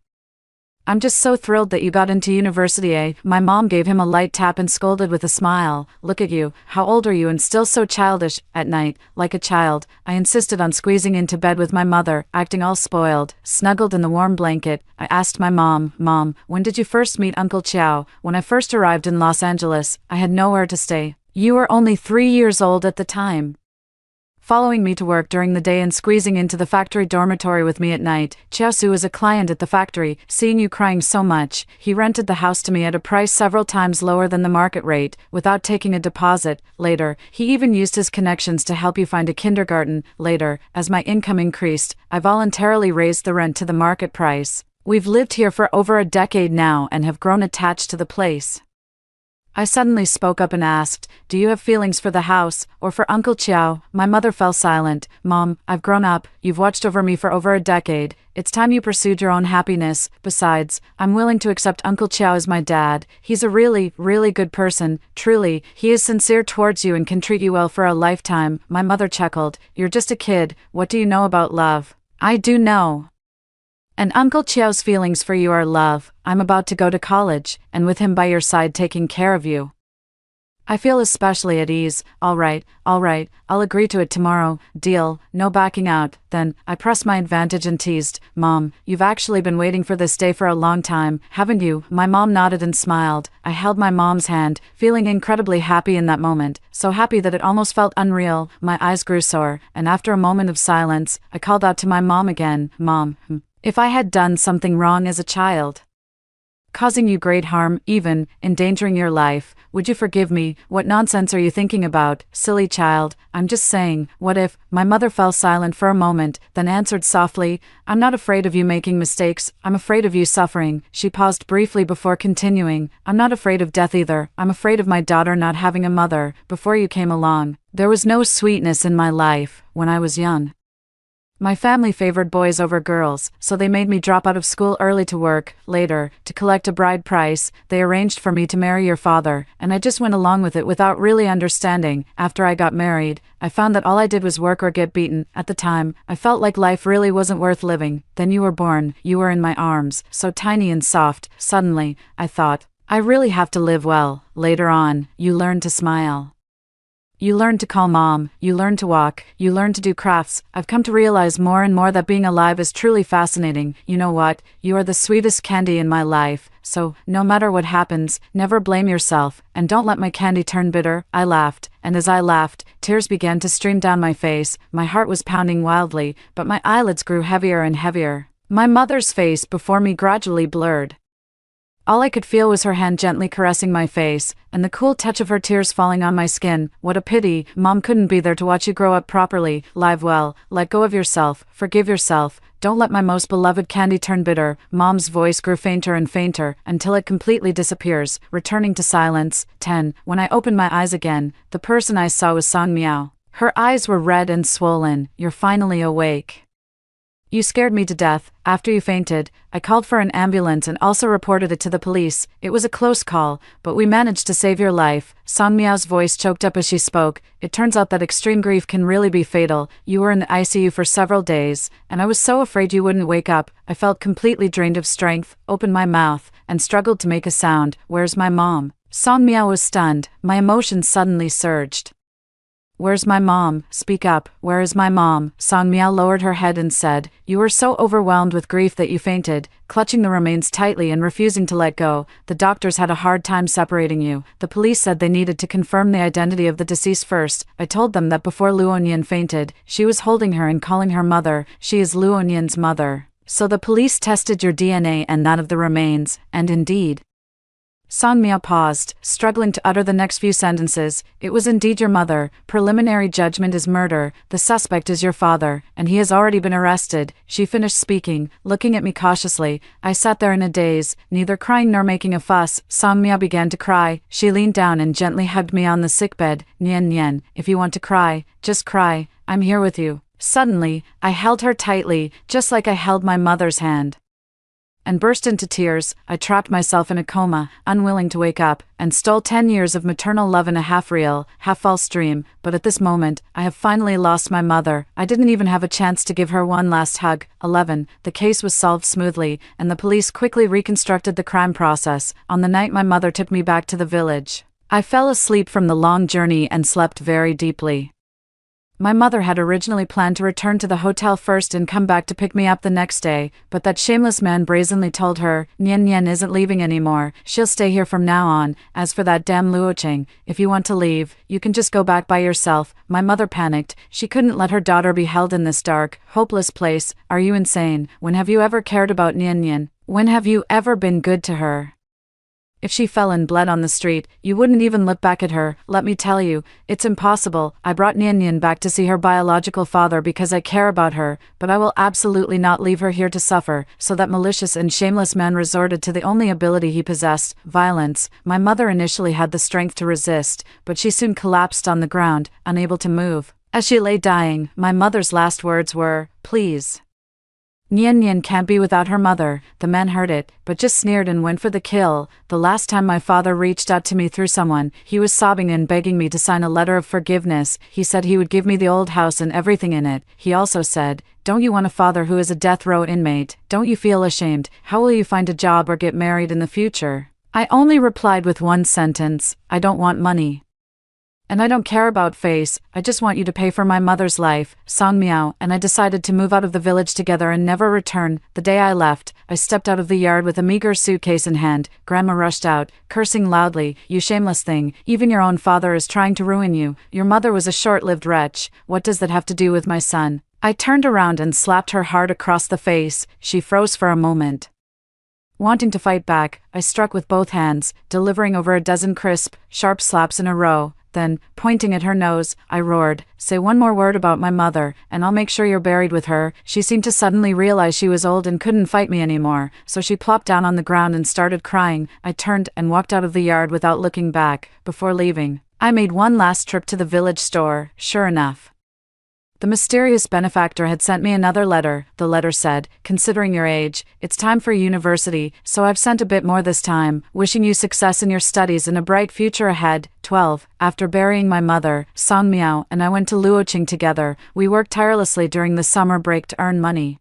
I'm just so thrilled that you got into university, eh? My mom gave him a light tap and scolded with a smile. Look at you, how old are you and still so childish? At night, like a child, I insisted on squeezing into bed with my mother, acting all spoiled. Snuggled in the warm blanket, I asked my mom, Mom, when did you first meet Uncle Chow? When I first arrived in Los Angeles, I had nowhere to stay. You were only 3 years old at the time. Following me to work during the day and squeezing into the factory dormitory with me at night, Chiaosu is a client at the factory. Seeing you crying so much, he rented the house to me at a price several times lower than the market rate, without taking a deposit. Later, he even used his connections to help you find a kindergarten. Later, as my income increased, I voluntarily raised the rent to the market price. We've lived here for over a decade now and have grown attached to the place. I suddenly spoke up and asked, do you have feelings for the house, or for Uncle Chow? My mother fell silent. Mom, I've grown up, you've watched over me for over a decade, it's time you pursued your own happiness. Besides, I'm willing to accept Uncle Chow as my dad. He's a really, really good person, truly, he is sincere towards you and can treat you well for a lifetime. My mother chuckled, you're just a kid, what do you know about love? I do know. And Uncle Chow's feelings for you are love. I'm about to go to college, and with him by your side taking care of you, I feel especially at ease. All right, I'll agree to it tomorrow. Deal, no backing out. Then, I pressed my advantage and teased, Mom, you've actually been waiting for this day for a long time, haven't you? My mom nodded and smiled. I held my mom's hand, feeling incredibly happy in that moment, so happy that it almost felt unreal. My eyes grew sore, and after a moment of silence, I called out to my mom again, Mom, if I had done something wrong as a child, causing you great harm, even endangering your life, would you forgive me? What nonsense are you thinking about, silly child? I'm just saying, what if? My mother fell silent for a moment, then answered softly, I'm not afraid of you making mistakes, I'm afraid of you suffering. She paused briefly before continuing, I'm not afraid of death either, I'm afraid of my daughter not having a mother. Before you came along, there was no sweetness in my life. When I was young, my family favored boys over girls, so they made me drop out of school early to work. Later, to collect a bride price, they arranged for me to marry your father, and I just went along with it without really understanding. After I got married, I found that all I did was work or get beaten. At the time, I felt like life really wasn't worth living. Then you were born, you were in my arms, so tiny and soft. Suddenly, I thought, I really have to live well. Later on, you learned to smile. You learned to call Mom, you learned to walk, you learned to do crafts. I've come to realize more and more that being alive is truly fascinating. You know what? You are the sweetest candy in my life, so, no matter what happens, never blame yourself, and don't let my candy turn bitter. I laughed, and as I laughed, tears began to stream down my face. My heart was pounding wildly, but my eyelids grew heavier and heavier. My mother's face before me gradually blurred. All I could feel was her hand gently caressing my face, and the cool touch of her tears falling on my skin. What a pity, Mom couldn't be there to watch you grow up properly. Live well, let go of yourself, forgive yourself, don't let my most beloved candy turn bitter. Mom's voice grew fainter and fainter, until it completely disappears, returning to silence. 10. When I opened my eyes again, the person I saw was Song Miao. Her eyes were red and swollen. You're finally awake. You scared me to death. After you fainted, I called for an ambulance and also reported it to the police. It was a close call, but we managed to save your life. Song Miao's voice choked up as she spoke. It turns out that extreme grief can really be fatal. You were in the ICU for several days, and I was so afraid you wouldn't wake up. I felt completely drained of strength, opened my mouth, and struggled to make a sound. Where's my mom? Song Miao was stunned. My emotions suddenly surged. Where's my mom? Speak up. Where is my mom? Song Miao lowered her head and said, You were so overwhelmed with grief that you fainted, clutching the remains tightly and refusing to let go. The doctors had a hard time separating you. The police said they needed to confirm the identity of the deceased first. I told them that before Luo Nian fainted, she was holding her and calling her mother. She is Luo Nian's mother. So the police tested your DNA and that of the remains, and indeed. Song Miao paused, struggling to utter the next few sentences. It was indeed your mother. Preliminary judgment is murder. The suspect is your father, and he has already been arrested. She finished speaking, looking at me cautiously. I sat there in a daze, neither crying nor making a fuss. Song Miao began to cry. She leaned down and gently hugged me on the sickbed. Nian Nian, if you want to cry, just cry. I'm here with you. Suddenly, I held her tightly, just like I held my mother's hand. and burst into tears. I trapped myself in a coma, unwilling to wake up, and stole 10 years of maternal love in a half-real, half-false dream. But at this moment, I have finally lost my mother. I didn't even have a chance to give her one last hug. 11. The case was solved smoothly, and the police quickly reconstructed the crime process. On the night my mother took me back to the village, I fell asleep from the long journey and slept very deeply. My mother had originally planned to return to the hotel first and come back to pick me up the next day, but that shameless man brazenly told her, Nian Nian isn't leaving anymore, she'll stay here from now on. As for that damn Luoqing, if you want to leave, you can just go back by yourself. My mother panicked. She couldn't let her daughter be held in this dark, hopeless place. Are you insane? When have you ever cared about Nian Nian? When have you ever been good to her? If she fell and bled on the street, you wouldn't even look back at her. Let me tell you, it's impossible. I brought Nian Nian back to see her biological father because I care about her, but I will absolutely not leave her here to suffer. So that malicious and shameless man resorted to the only ability he possessed, violence. My mother initially had the strength to resist, but she soon collapsed on the ground, unable to move. As she lay dying, my mother's last words were, "Please." Nian Nian can't be without her mother. The man heard it, but just sneered and went for the kill. The last time my father reached out to me through someone, he was sobbing and begging me to sign a letter of forgiveness. He said he would give me the old house and everything in it. He also said, "Don't you want a father who is a death row inmate? Don't you feel ashamed? How will you find a job or get married in the future?" I only replied with one sentence, "I don't want money. And I don't care about face, I just want you to pay for my mother's life." Song Miao and I decided to move out of the village together and never return. The day I left, I stepped out of the yard with a meager suitcase in hand. Grandma rushed out, cursing loudly, "You shameless thing, even your own father is trying to ruin you. Your mother was a short-lived wretch. What does that have to do with my son?" I turned around and slapped her hard across the face. She froze for a moment. Wanting to fight back, I struck with both hands, delivering over a dozen crisp, sharp slaps in a row. Then, pointing at her nose, I roared, "Say one more word about my mother, and I'll make sure you're buried with her." She seemed to suddenly realize she was old and couldn't fight me anymore, so she plopped down on the ground and started crying. I turned and walked out of the yard without looking back. Before leaving, I made one last trip to the village store. Sure enough, the mysterious benefactor had sent me another letter. The letter said, "Considering your age, it's time for university, so I've sent a bit more this time. Wishing you success in your studies and a bright future ahead." 12. After burying my mother, Song Miao and I went to Luoqing together. We worked tirelessly during the summer break to earn money.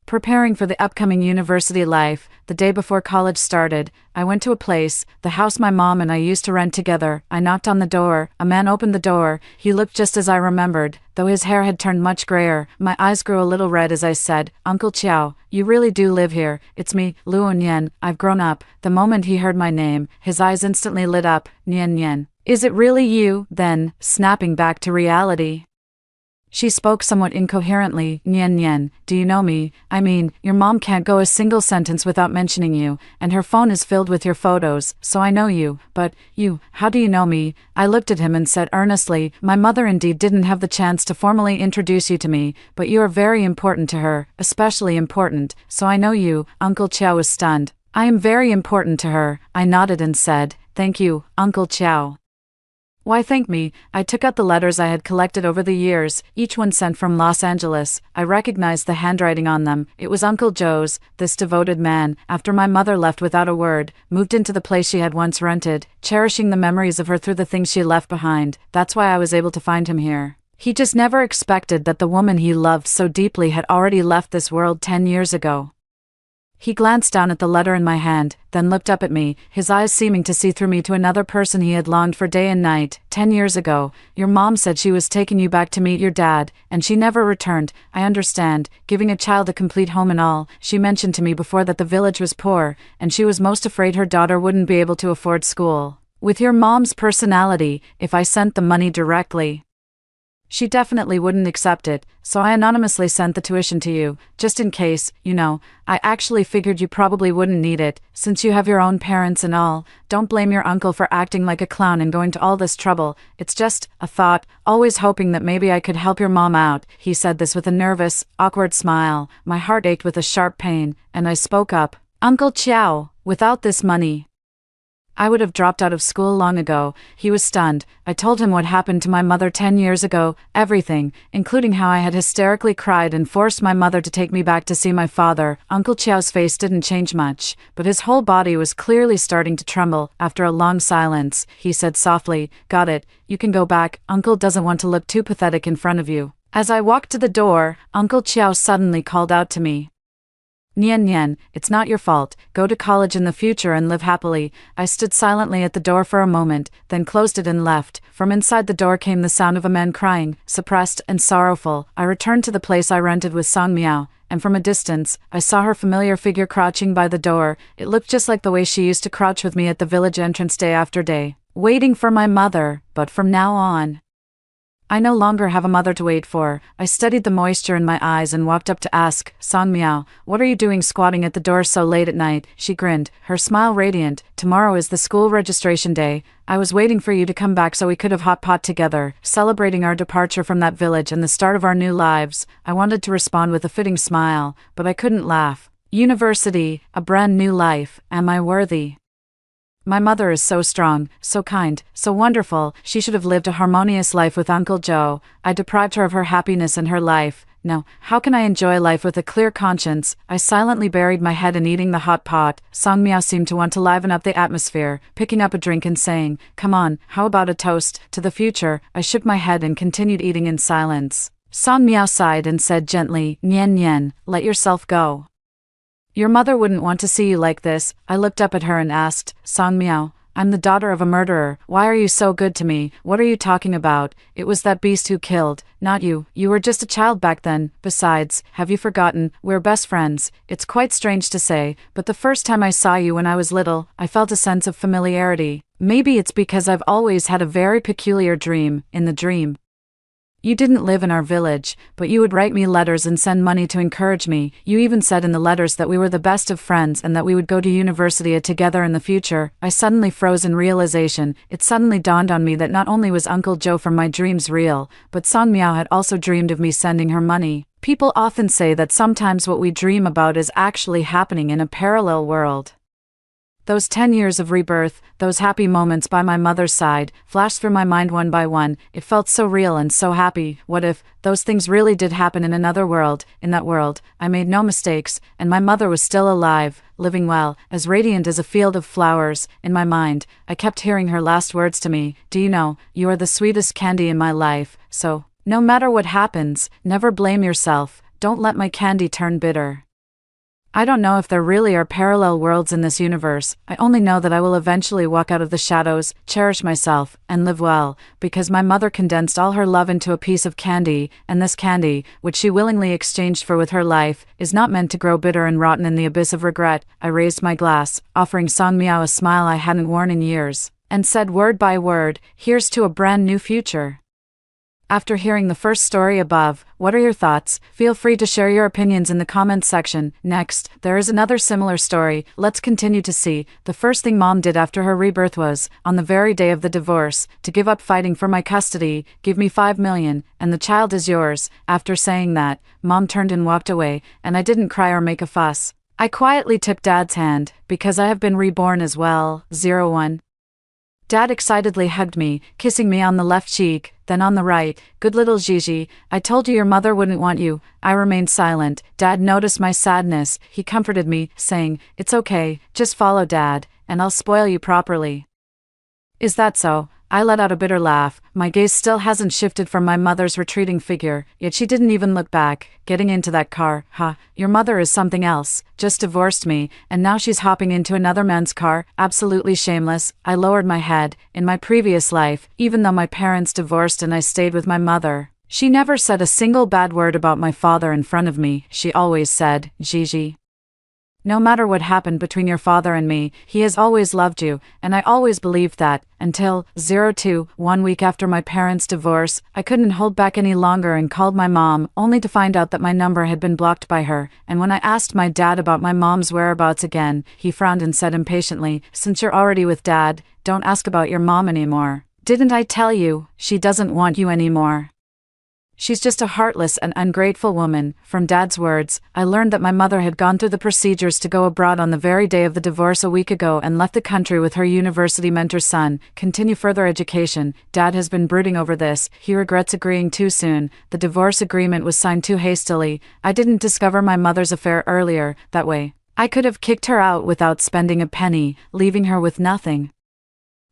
Preparing for the upcoming university life, the day before college started, I went to a place, the house my mom and I used to rent together. I knocked on the door. A man opened the door. He looked just as I remembered, though his hair had turned much grayer. My eyes grew a little red as I said, "Uncle Chiao, you really do live here." "It's me, Luo Nian. I've grown up." The moment he heard my name, his eyes instantly lit up. "Nian Nian. Is it really you?" Then, snapping back to reality, she spoke somewhat incoherently. "Nian Nian, do you know me? I mean, your mom can't go a single sentence without mentioning you, and her phone is filled with your photos, so I know you. But, you, how do you know me?" I looked at him and said earnestly, "My mother indeed didn't have the chance to formally introduce you to me, but you are very important to her, especially important, so I know you." Uncle Chiao was stunned. "I am very important to her." I nodded and said, "Thank you, Uncle Chiao." "Why thank me?" I took out the letters I had collected over the years, each one sent from Los Angeles. I recognized the handwriting on them. It was Uncle Joe's. This devoted man, after my mother left without a word, moved into the place she had once rented, cherishing the memories of her through the things she left behind. That's why I was able to find him here. He just never expected that the woman he loved so deeply had already left this world 10 years ago. He glanced down at the letter in my hand, then looked up at me, his eyes seeming to see through me to another person he had longed for day and night. 10 years ago, your mom said she was taking you back to meet your dad, and she never returned. I understand, giving a child a complete home and all. She mentioned to me before that the village was poor, and she was most afraid her daughter wouldn't be able to afford school. With your mom's personality, if I sent the money directly, she definitely wouldn't accept it, so I anonymously sent the tuition to you, just in case, you know. I actually figured you probably wouldn't need it, since you have your own parents and all. Don't blame your uncle for acting like a clown and going to all this trouble. It's just a thought, always hoping that maybe I could help your mom out." He said this with a nervous, awkward smile. My heart ached with a sharp pain, and I spoke up. "Uncle Chiao, without this money, I would have dropped out of school long ago. He was stunned. I told him what happened to my mother 10 years ago, everything, including how I had hysterically cried and forced my mother to take me back to see my father. Uncle Chiao's face didn't change much, but his whole body was clearly starting to tremble. After a long silence, he said softly, "Got it, you can go back. Uncle doesn't want to look too pathetic in front of you." As I walked to the door, Uncle Chiao suddenly called out to me, "Nian Nian, it's not your fault. Go to college in the future and live happily." I stood silently at the door for a moment, then closed it and left. From inside the door came the sound of a man crying, suppressed and sorrowful. I returned to the place I rented with Song Miao, and from a distance, I saw her familiar figure crouching by the door. It looked just like the way she used to crouch with me at the village entrance day after day, waiting for my mother. But from now on, I no longer have a mother to wait for. I studied the moisture in my eyes and walked up to ask, "Song Miao, what are you doing squatting at the door so late at night?" She grinned, her smile radiant. "Tomorrow is the school registration day. I was waiting for you to come back so we could have hot pot together, celebrating our departure from that village and the start of our new lives." I wanted to respond with a fitting smile, but I couldn't laugh. University, a brand new life, am I worthy? My mother is so strong, so kind, so wonderful. She should have lived a harmonious life with Uncle Joe. I deprived her of her happiness and her life. No, how can I enjoy life with a clear conscience? I silently buried my head in eating the hot pot. Song Miao seemed to want to liven up the atmosphere, picking up a drink and saying, "Come on, how about a toast to the future?" I shook my head and continued eating in silence. Song Miao sighed and said gently, "Nian Nian, let yourself go. Your mother wouldn't want to see you like this." I looked up at her and asked, "Song Miao, I'm the daughter of a murderer. Why are you so good to me? What are you talking about? It was that beast who killed, not you. You were just a child back then. Besides, have you forgotten, we're best friends?" It's quite strange to say, but the first time I saw you when I was little, I felt a sense of familiarity. Maybe it's because I've always had a very peculiar dream. In the dream, you didn't live in our village, but you would write me letters and send money to encourage me. You even said in the letters that we were the best of friends and that we would go to university together in the future. I suddenly froze in realization. It suddenly dawned on me that not only was Uncle Joe from my dreams real, but Song Miao had also dreamed of me sending her money. People often say that sometimes what we dream about is actually happening in a parallel world. Those 10 years of rebirth, those happy moments by my mother's side, flashed through my mind one by one. It felt so real and so happy. What if those things really did happen in another world? In that world, I made no mistakes, and my mother was still alive, living well, as radiant as a field of flowers. In my mind, I kept hearing her last words to me, "Do you know, you are the sweetest candy in my life, so, no matter what happens, never blame yourself. Don't let my candy turn bitter." I don't know if there really are parallel worlds in this universe. I only know that I will eventually walk out of the shadows, cherish myself, and live well, because my mother condensed all her love into a piece of candy, and this candy, which she willingly exchanged for with her life, is not meant to grow bitter and rotten in the abyss of regret. I raised my glass, offering Song Miao a smile I hadn't worn in years, and said word by word, "Here's to a brand new future." After hearing the first story above, what are your thoughts? Feel free to share your opinions in the comments section. Next, there is another similar story. Let's continue to see. The first thing Mom did after her rebirth was, on the very day of the divorce, to give up fighting for my custody. "Give me 5 million, and the child is yours." After saying that, Mom turned and walked away, and I didn't cry or make a fuss. I quietly took Dad's hand, because I have been reborn as well. 01. Dad excitedly hugged me, kissing me on the left cheek, then on the right. "Good little Gigi, I told you your mother wouldn't want you." I remained silent. Dad noticed my sadness. He comforted me, saying, "It's okay, just follow Dad, and I'll spoil you properly." "Is that so?" I let out a bitter laugh. My gaze still hasn't shifted from my mother's retreating figure, yet she didn't even look back. Getting into that car, your mother is something else. Just divorced me, and now she's hopping into another man's car. Absolutely shameless. I lowered my head. In my previous life, even though my parents divorced and I stayed with my mother, she never said a single bad word about my father in front of me. She always said, "Gigi, no matter what happened between your father and me, he has always loved you," and I always believed that, until 02, 1 week after my parents' divorce, I couldn't hold back any longer and called my mom, only to find out that my number had been blocked by her. And when I asked my dad about my mom's whereabouts again, he frowned and said impatiently, "Since you're already with Dad, don't ask about your mom anymore. Didn't I tell you, she doesn't want you anymore?" She's just a heartless and ungrateful woman. From Dad's words, I learned that my mother had gone through the procedures to go abroad on the very day of the divorce a week ago and left the country with her university mentor's son, continue further education. Dad has been brooding over this. He regrets agreeing too soon. The divorce agreement was signed too hastily. I didn't discover my mother's affair earlier. That way, I could have kicked her out without spending a penny, leaving her with nothing.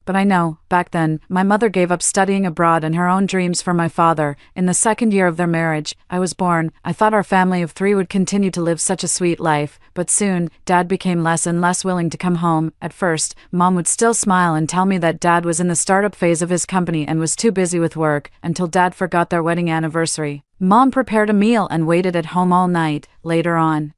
But I know, back then, my mother gave up studying abroad and her own dreams for my father. In the second year of their marriage, I was born. I thought our family of 3 would continue to live such a sweet life, but soon, Dad became less and less willing to come home. At first, Mom would still smile and tell me that Dad was in the startup phase of his company and was too busy with work, until Dad forgot their wedding anniversary. Mom prepared a meal and waited at home all night. Later on,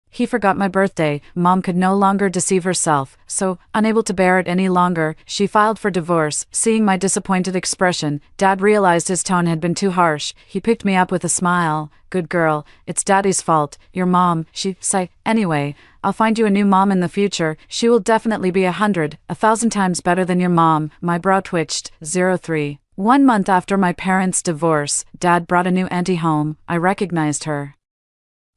he forgot my birthday. Mom could no longer deceive herself, so, unable to bear it any longer, she filed for divorce. Seeing my disappointed expression, Dad realized his tone had been too harsh. He picked me up with a smile. "Good girl, it's Daddy's fault. Your mom," she sighed. "Anyway, I'll find you a new mom in the future. She will definitely be 1,000 times better than your mom." My brow twitched. 03. 1 month after my parents' divorce, Dad brought a new auntie home. I recognized her.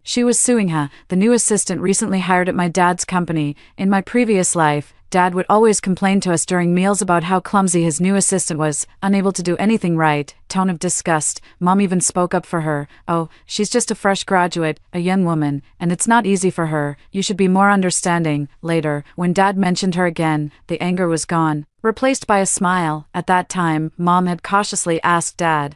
She was Suingha, the new assistant recently hired at my dad's company. In my previous life, Dad would always complain to us during meals about how clumsy his new assistant was, unable to do anything right. Tone of disgust. Mom even spoke up for her. "Oh, she's just a fresh graduate, a young woman, and it's not easy for her. You should be more understanding." Later, when Dad mentioned her again, the anger was gone, replaced by a smile. At that time, Mom had cautiously asked Dad,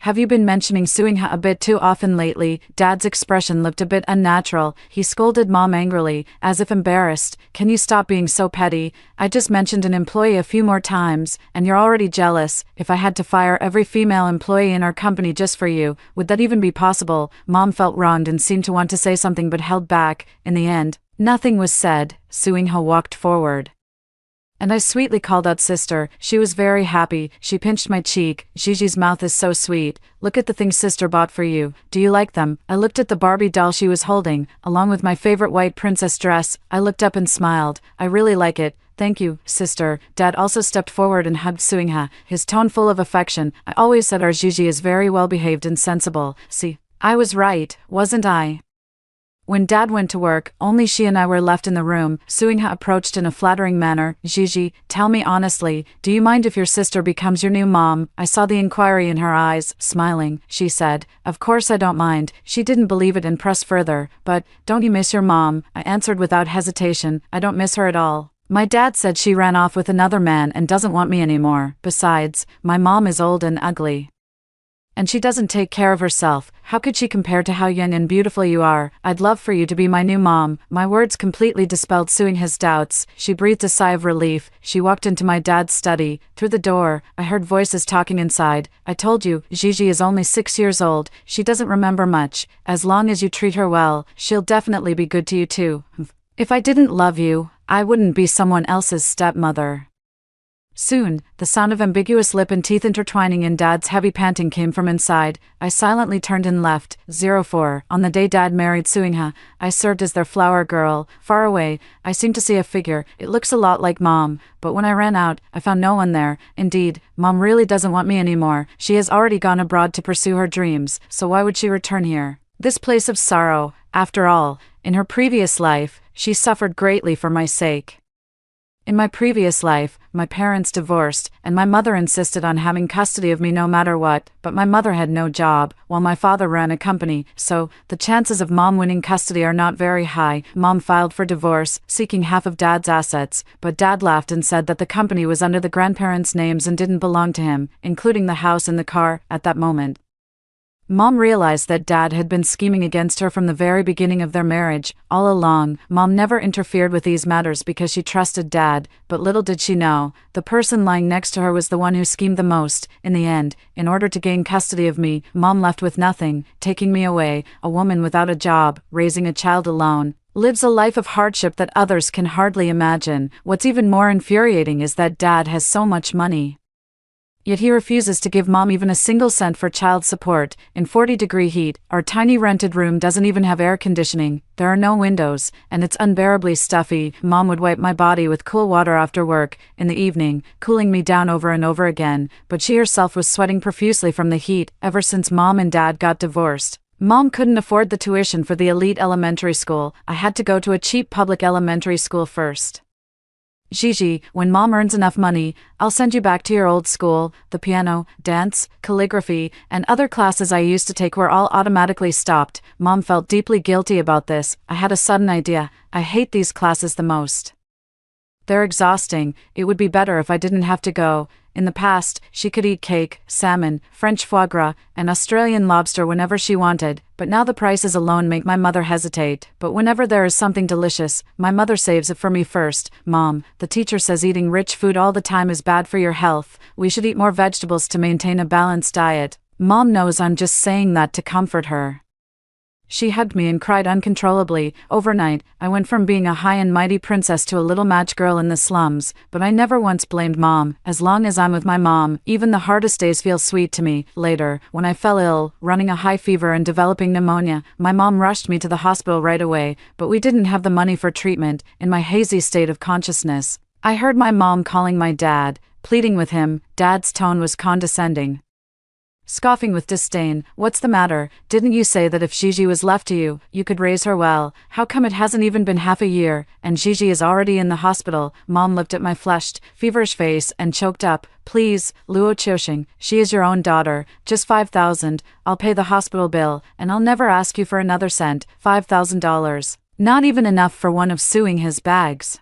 "Have you been mentioning Suingha a bit too often lately?" Dad's expression looked a bit unnatural. He scolded Mom angrily, as if embarrassed. "Can you stop being so petty? I just mentioned an employee a few more times, and you're already jealous. If I had to fire every female employee in our company just for you, would that even be possible?" Mom felt wronged and seemed to want to say something but held back. In the end, nothing was said. Suingha walked forward, and I sweetly called out sister. She was very happy. She pinched my cheek. "Gigi's mouth is so sweet. Look at the things sister bought for you. Do you like them?" I looked at the Barbie doll she was holding, along with my favorite white princess dress. I looked up and smiled. "I really like it. Thank you, sister." Dad also stepped forward and hugged Suingha, his tone full of affection. "I always said our Gigi is very well behaved and sensible. See, I was right, wasn't I?" When Dad went to work, only she and I were left in the room. Suingha approached in a flattering manner. "Gigi, tell me honestly, do you mind if your sister becomes your new mom?" I saw the inquiry in her eyes. Smiling, she said, "Of course I don't mind." She didn't believe it and pressed further. "But, don't you miss your mom?" I answered without hesitation. "I don't miss her at all. My dad said she ran off with another man and doesn't want me anymore. Besides, my mom is old and ugly, and she doesn't take care of herself. How could she compare to how young and beautiful you are? I'd love for you to be my new mom." My words completely dispelled Suingha's doubts. She breathed a sigh of relief. She walked into my dad's study. Through the door, I heard voices talking inside. "I told you, Gigi is only 6 years old. She doesn't remember much. As long as you treat her well, she'll definitely be good to you too. If I didn't love you, I wouldn't be someone else's stepmother." Soon, the sound of ambiguous lip and teeth intertwining in Dad's heavy panting came from inside. I silently turned and left. 04. On the day Dad married Suingha, I served as their flower girl. Far away, I seemed to see a figure. It looks a lot like Mom, but when I ran out, I found no one there. Indeed, Mom really doesn't want me anymore. She has already gone abroad to pursue her dreams, so why would she return here? This place of sorrow. After all, in her previous life, she suffered greatly for my sake. In my previous life, my parents divorced, and my mother insisted on having custody of me no matter what, but my mother had no job, while my father ran a company, so the chances of Mom winning custody are not very high. Mom filed for divorce, seeking half of Dad's assets, but Dad laughed and said that the company was under the grandparents' names and didn't belong to him, including the house and the car. At that moment, Mom realized that Dad had been scheming against her from the very beginning of their marriage. All along, Mom never interfered with these matters because she trusted Dad, but little did she know, the person lying next to her was the one who schemed the most. In the end, in order to gain custody of me, Mom left with nothing, taking me away. A woman without a job, raising a child alone, lives a life of hardship that others can hardly imagine. What's even more infuriating is that Dad has so much money. Yet he refuses to give mom even a single cent for child support. In 40-degree heat, our tiny rented room doesn't even have air conditioning, there are no windows, and it's unbearably stuffy. Mom would wipe my body with cool water after work, in the evening, cooling me down over and over again, but she herself was sweating profusely from the heat ever since mom and dad got divorced. Mom couldn't afford the tuition for the elite elementary school. I had to go to a cheap public elementary school first. Gigi, when mom earns enough money, I'll send you back to your old school. The piano, dance, calligraphy, and other classes I used to take were all automatically stopped. Mom felt deeply guilty about this. I had a sudden idea. I hate these classes the most. They're exhausting. It would be better if I didn't have to go. In the past, she could eat cake, salmon, French foie gras, and Australian lobster whenever she wanted, but now the prices alone make my mother hesitate. But whenever there is something delicious, my mother saves it for me first. Mom, the teacher says eating rich food all the time is bad for your health. We should eat more vegetables to maintain a balanced diet. Mom knows I'm just saying that to comfort her. She hugged me and cried uncontrollably. Overnight, I went from being a high and mighty princess to a little match girl in the slums, but I never once blamed mom. As long as I'm with my mom, even the hardest days feel sweet to me. Later, when I fell ill, running a high fever and developing pneumonia, my mom rushed me to the hospital right away, but we didn't have the money for treatment. In my hazy state of consciousness, I heard my mom calling my dad, pleading with him. Dad's tone was condescending, scoffing with disdain. What's the matter? Didn't you say that if Gigi was left to you, you could raise her well? How come it hasn't even been half a year, and Gigi is already in the hospital? Mom looked at my flushed, feverish face and choked up. Please, Luo Choshing, she is your own daughter. Just 5,000, I'll pay the hospital bill, and I'll never ask you for another cent. $5,000. Not even enough for one of suing his bags.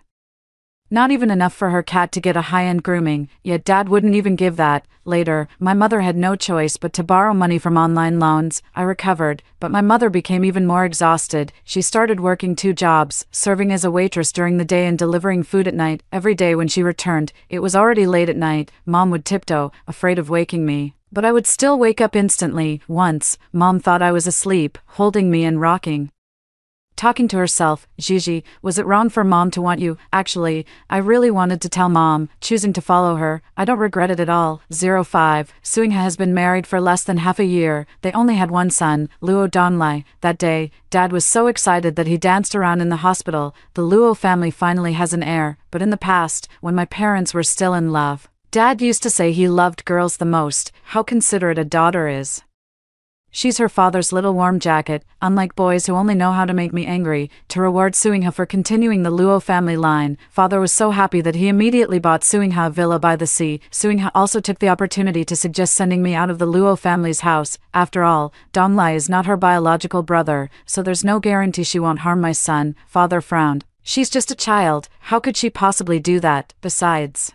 Not even enough for her cat to get a high-end grooming, yet Dad wouldn't even give that. Later, my mother had no choice but to borrow money from online loans. I recovered, but my mother became even more exhausted. She started working 2 jobs, serving as a waitress during the day and delivering food at night. Every day when she returned, it was already late at night. Mom would tiptoe, afraid of waking me, but I would still wake up instantly. Once, Mom thought I was asleep, holding me and rocking, talking to herself. Gigi, was it wrong for mom to want you? Actually, I really wanted to tell mom, choosing to follow her. I don't regret it at all. 05. Suingha has been married for less than half a year. They only had one son, Luo Donlai. That day, Dad was so excited that he danced around in the hospital. The Luo family finally has an heir, but in the past, when my parents were still in love, Dad used to say he loved girls the most. How considerate a daughter is. She's her father's little warm jacket, unlike boys who only know how to make me angry. To reward Suingha for continuing the Luo family line, father was so happy that he immediately bought Suingha a villa by the sea. Suingha also took the opportunity to suggest sending me out of the Luo family's house. After all, Donglai is not her biological brother, so there's no guarantee she won't harm my son. Father frowned. She's just a child, how could she possibly do that? Besides,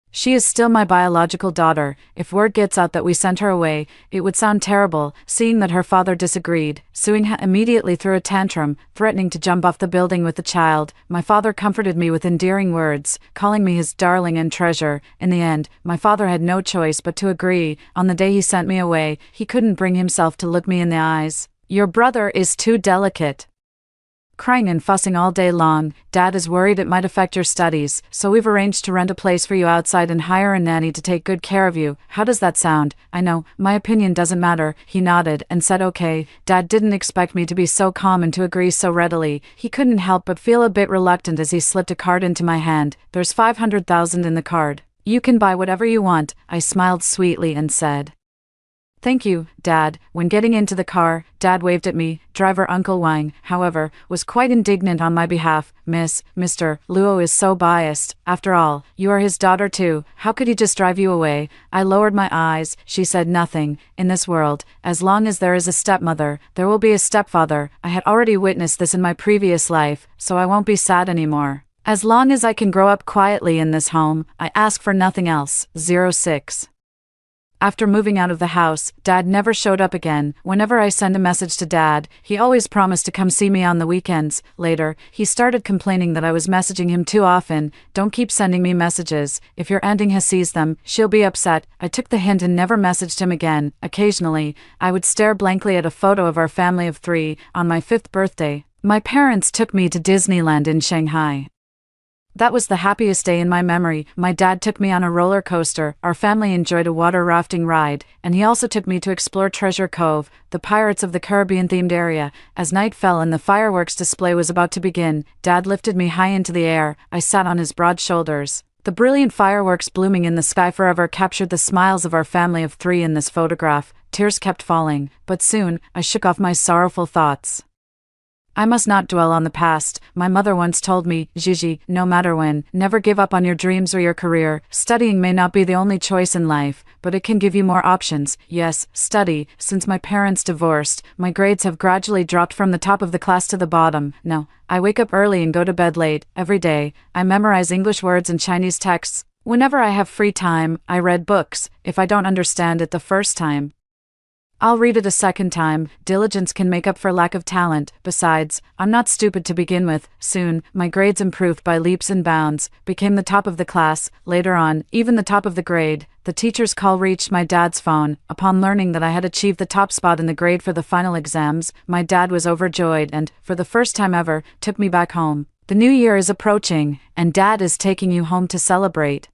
she is still my biological daughter. If word gets out that we sent her away, it would sound terrible. Seeing that her father disagreed, Suingha immediately threw a tantrum, threatening to jump off the building with the child. My father comforted me with endearing words, calling me his darling and treasure. In the end, my father had no choice but to agree. On the day he sent me away, he couldn't bring himself to look me in the eyes. Your brother is too delicate. Crying and fussing all day long. Dad is worried it might affect your studies, so we've arranged to rent a place for you outside and hire a nanny to take good care of you. How does that sound? I know, my opinion doesn't matter. He nodded and said okay. Dad didn't expect me to be so calm and to agree so readily. He couldn't help but feel a bit reluctant as he slipped a card into my hand. There's 500,000 in the card. You can buy whatever you want. I smiled sweetly and said, thank you, Dad. When getting into the car, Dad waved at me. Driver Uncle Wang, however, was quite indignant on my behalf. Mr. Luo is so biased. After all, you are his daughter too. How could he just drive you away? I lowered my eyes. She said nothing. In this world, as long as there is a stepmother, there will be a stepfather. I had already witnessed this in my previous life, so I won't be sad anymore. As long as I can grow up quietly in this home, I ask for nothing else. 06. After moving out of the house, Dad never showed up again. Whenever I send a message to Dad, he always promised to come see me on the weekends. Later, he started complaining that I was messaging him too often. Don't keep sending me messages. If your Andingha sees them, she'll be upset. I took the hint and never messaged him again. Occasionally, I would stare blankly at a photo of our family of 3. On my 5th birthday, my parents took me to Disneyland in Shanghai. That was the happiest day in my memory. My dad took me on a roller coaster, our family enjoyed a water rafting ride, and he also took me to explore Treasure Cove, the Pirates of the Caribbean-themed area. As night fell and the fireworks display was about to begin, Dad lifted me high into the air. I sat on his broad shoulders. The brilliant fireworks blooming in the sky forever captured the smiles of our family of 3 in this photograph. Tears kept falling, but soon, I shook off my sorrowful thoughts. I must not dwell on the past. My mother once told me, Gigi, no matter when, never give up on your dreams or your career. Studying may not be the only choice in life, but it can give you more options. Yes, study. Since my parents divorced, my grades have gradually dropped from the top of the class to the bottom. No, I wake up early and go to bed late. Every day, I memorize English words and Chinese texts. Whenever I have free time, I read books. If I don't understand it the first time, I'll read it a second time. Diligence can make up for lack of talent. Besides, I'm not stupid to begin with. Soon, my grades improved by leaps and bounds, became the top of the class. Later on, even the top of the grade. The teacher's call reached my dad's phone. Upon learning that I had achieved the top spot in the grade for the final exams, my dad was overjoyed and, for the first time ever, took me back home. The new year is approaching, and Dad is taking you home to celebrate.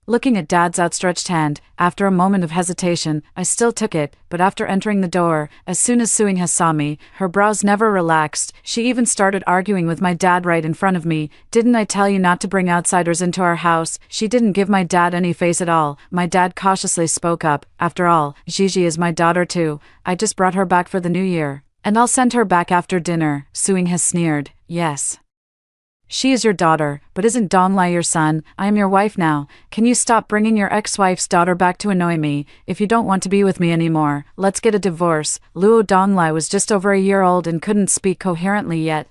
Looking at Dad's outstretched hand, after a moment of hesitation, I still took it, but after entering the door, as soon as Suingha saw me, her brows never relaxed. She even started arguing with my dad right in front of me. Didn't I tell you not to bring outsiders into our house? She didn't give my dad any face at all. My dad cautiously spoke up. After all, Gigi is my daughter too. I just brought her back for the new year. And I'll send her back after dinner. Suingha sneered. Yes. She is your daughter, but isn't Donglai your son? I am your wife now. Can you stop bringing your ex-wife's daughter back to annoy me? If you don't want to be with me anymore, let's get a divorce. Luo Donglai was just over a year old and couldn't speak coherently yet.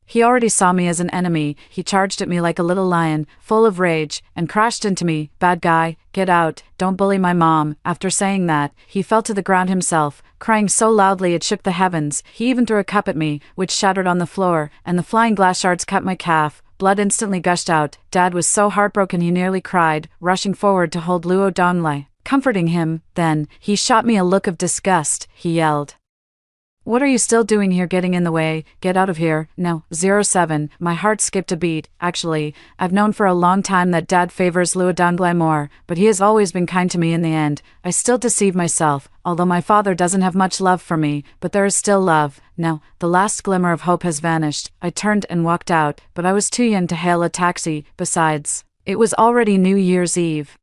He already saw me as an enemy. He charged at me like a little lion, full of rage, and crashed into me. Bad guy, get out, don't bully my mom. After saying that, he fell to the ground himself, crying so loudly it shook the heavens. He even threw a cup at me, which shattered on the floor, and the flying glass shards cut my calf. Blood instantly gushed out. Dad was so heartbroken he nearly cried, rushing forward to hold Luo Donglai, comforting him. Then, he shot me a look of disgust. He yelled, "What are you still doing here, getting in the way? Get out of here." No, 07. My heart skipped a beat. Actually, I've known for a long time that Dad favors Luo Donglai more, but he has always been kind to me in the end. I still deceive myself, although my father doesn't have much love for me, but there is still love. No, the last glimmer of hope has vanished. I turned and walked out, but I was too young to hail a taxi. Besides, it was already New Year's Eve,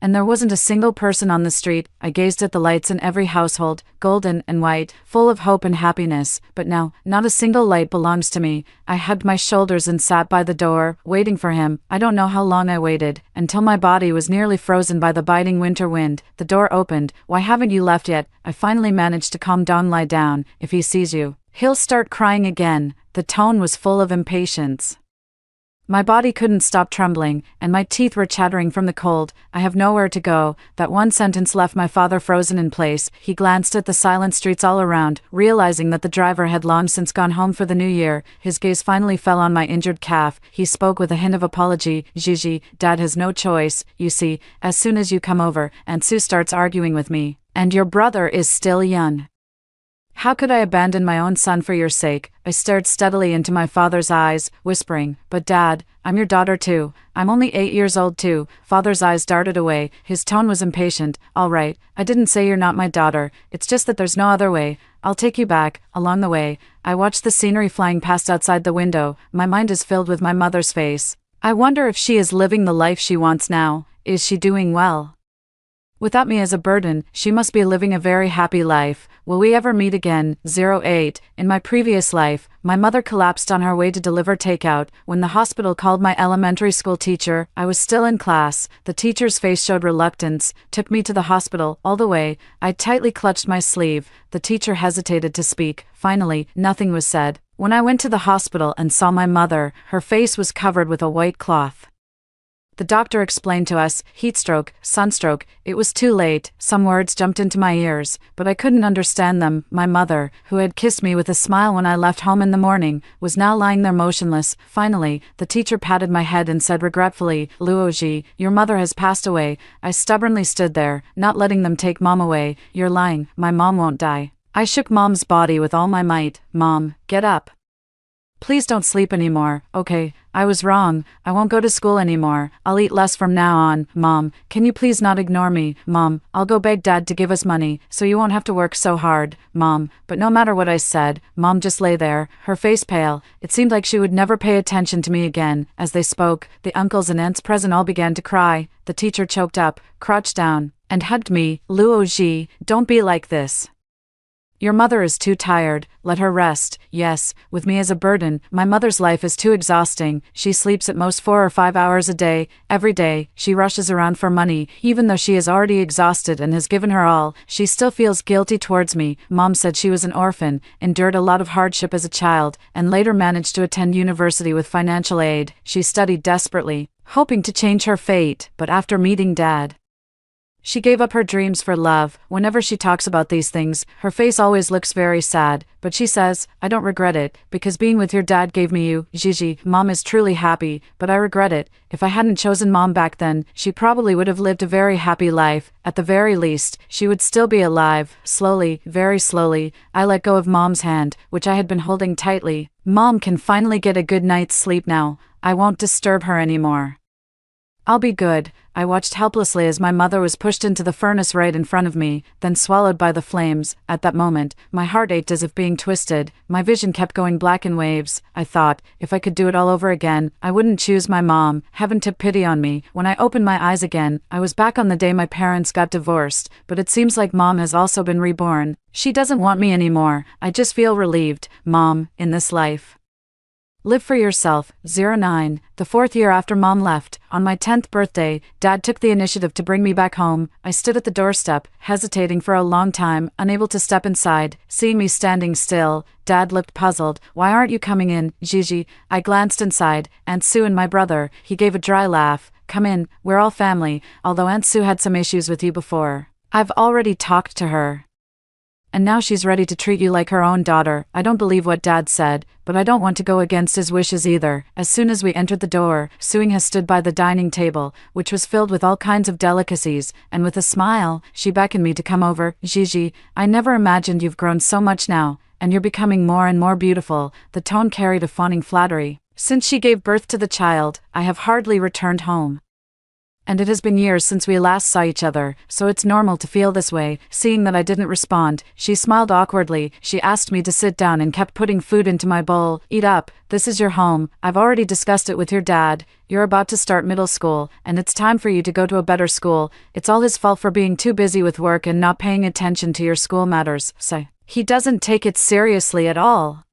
and there wasn't a single person on the street. I gazed at the lights in every household, golden and white, full of hope and happiness, but now, not a single light belongs to me. I hugged my shoulders and sat by the door, waiting for him. I don't know how long I waited, until my body was nearly frozen by the biting winter wind. The door opened. "Why haven't you left yet?" I finally managed to calm Donglai down. "If he sees you, he'll start crying again." The tone was full of impatience. My body couldn't stop trembling, and my teeth were chattering from the cold. "I have nowhere to go." That one sentence left my father frozen in place. He glanced at the silent streets all around, realizing that the driver had long since gone home for the new year. His gaze finally fell on my injured calf. He spoke with a hint of apology. "Gigi, Dad has no choice. You see, as soon as you come over, Aunt Sue starts arguing with me. And your brother is still young. How could I abandon my own son for your sake?" I stared steadily into my father's eyes, whispering, "But Dad, I'm your daughter too. I'm only 8 years old too." Father's eyes darted away. His tone was impatient. "All right, I didn't say you're not my daughter. It's just that there's no other way. I'll take you back." Along the way, I watched the scenery flying past outside the window. My mind is filled with my mother's face. I wonder if she is living the life she wants now. Is she doing well? Without me as a burden, she must be living a very happy life. Will we ever meet again? 08. In my previous life, my mother collapsed on her way to deliver takeout. When the hospital called my elementary school teacher, I was still in class. The teacher's face showed reluctance, took me to the hospital. All the way, I tightly clutched my sleeve. The teacher hesitated to speak. Finally, nothing was said. When I went to the hospital and saw my mother, her face was covered with a white cloth. The doctor explained to us, heatstroke, sunstroke. It was too late. Some words jumped into my ears, but I couldn't understand them. My mother, who had kissed me with a smile when I left home in the morning, was now lying there motionless. Finally, the teacher patted my head and said regretfully, "Luoji, your mother has passed away." I stubbornly stood there, not letting them take Mom away. "You're lying. My mom won't die." I shook Mom's body with all my might. "Mom, get up. Please don't sleep anymore, okay? I was wrong. I won't go to school anymore. I'll eat less from now on. Mom, can you please not ignore me? Mom, I'll go beg Dad to give us money, so you won't have to work so hard. Mom, but no matter what I said, Mom just lay there, her face pale. It seemed like she would never pay attention to me again. As they spoke, the uncles and aunts present all began to cry. The teacher choked up, crouched down, and hugged me. Luo Ji, don't be like this. Your mother is too tired, let her rest. Yes, with me as a burden, my mother's life is too exhausting. She sleeps at most 4 or 5 hours a day. Every day, she rushes around for money. Even though she is already exhausted and has given her all, she still feels guilty towards me. Mom said she was an orphan, endured a lot of hardship as a child, and later managed to attend university with financial aid. She studied desperately, hoping to change her fate, but after meeting Dad, she gave up her dreams for love. Whenever she talks about these things, her face always looks very sad, but she says, I don't regret it, because being with your dad gave me you, Gigi. Mom is truly happy, but I regret it. If I hadn't chosen Mom back then, she probably would have lived a very happy life. At the very least, she would still be alive. Slowly, very slowly, I let go of Mom's hand, which I had been holding tightly. Mom can finally get a good night's sleep now. I won't disturb her anymore. I'll be good. I watched helplessly as my mother was pushed into the furnace right in front of me, then swallowed by the flames. At that moment, my heart ached as if being twisted. My vision kept going black in waves. I thought, if I could do it all over again, I wouldn't choose my mom. Heaven took pity on me. When I opened my eyes again, I was back on the day my parents got divorced, but it seems like Mom has also been reborn. She doesn't want me anymore. I just feel relieved. Mom, in this life, live for yourself. 09. The 4th year after Mom left, on my 10th birthday, Dad took the initiative to bring me back home. I stood at the doorstep, hesitating for a long time, unable to step inside. Seeing me standing still, Dad looked puzzled. Why aren't you coming in, Gigi? I glanced inside. Aunt Sue and my brother. He gave a dry laugh. Come in, we're all family, although Aunt Sue had some issues with you before. I've already talked to her, and now she's ready to treat you like her own daughter. I don't believe what Dad said, but I don't want to go against his wishes either. As soon as we entered the door, Suing stood by the dining table, which was filled with all kinds of delicacies, and with a smile, she beckoned me to come over. Gigi, I never imagined you've grown so much now, and you're becoming more and more beautiful. The tone carried a fawning flattery. Since she gave birth to the child, I have hardly returned home, and it has been years since we last saw each other, so it's normal to feel this way. Seeing that I didn't respond, she smiled awkwardly. She asked me to sit down and kept putting food into my bowl. Eat up, this is your home. I've already discussed it with your dad. You're about to start middle school, and it's time for you to go to a better school. It's all his fault for being too busy with work and not paying attention to your school matters. Say, he doesn't take it seriously at all.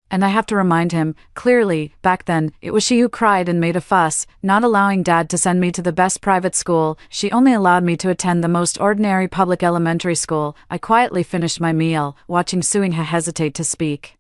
And I have to remind him, clearly, back then, it was she who cried and made a fuss, not allowing Dad to send me to the best private school. She only allowed me to attend the most ordinary public elementary school. I quietly finished my meal, watching Suing hesitate to speak,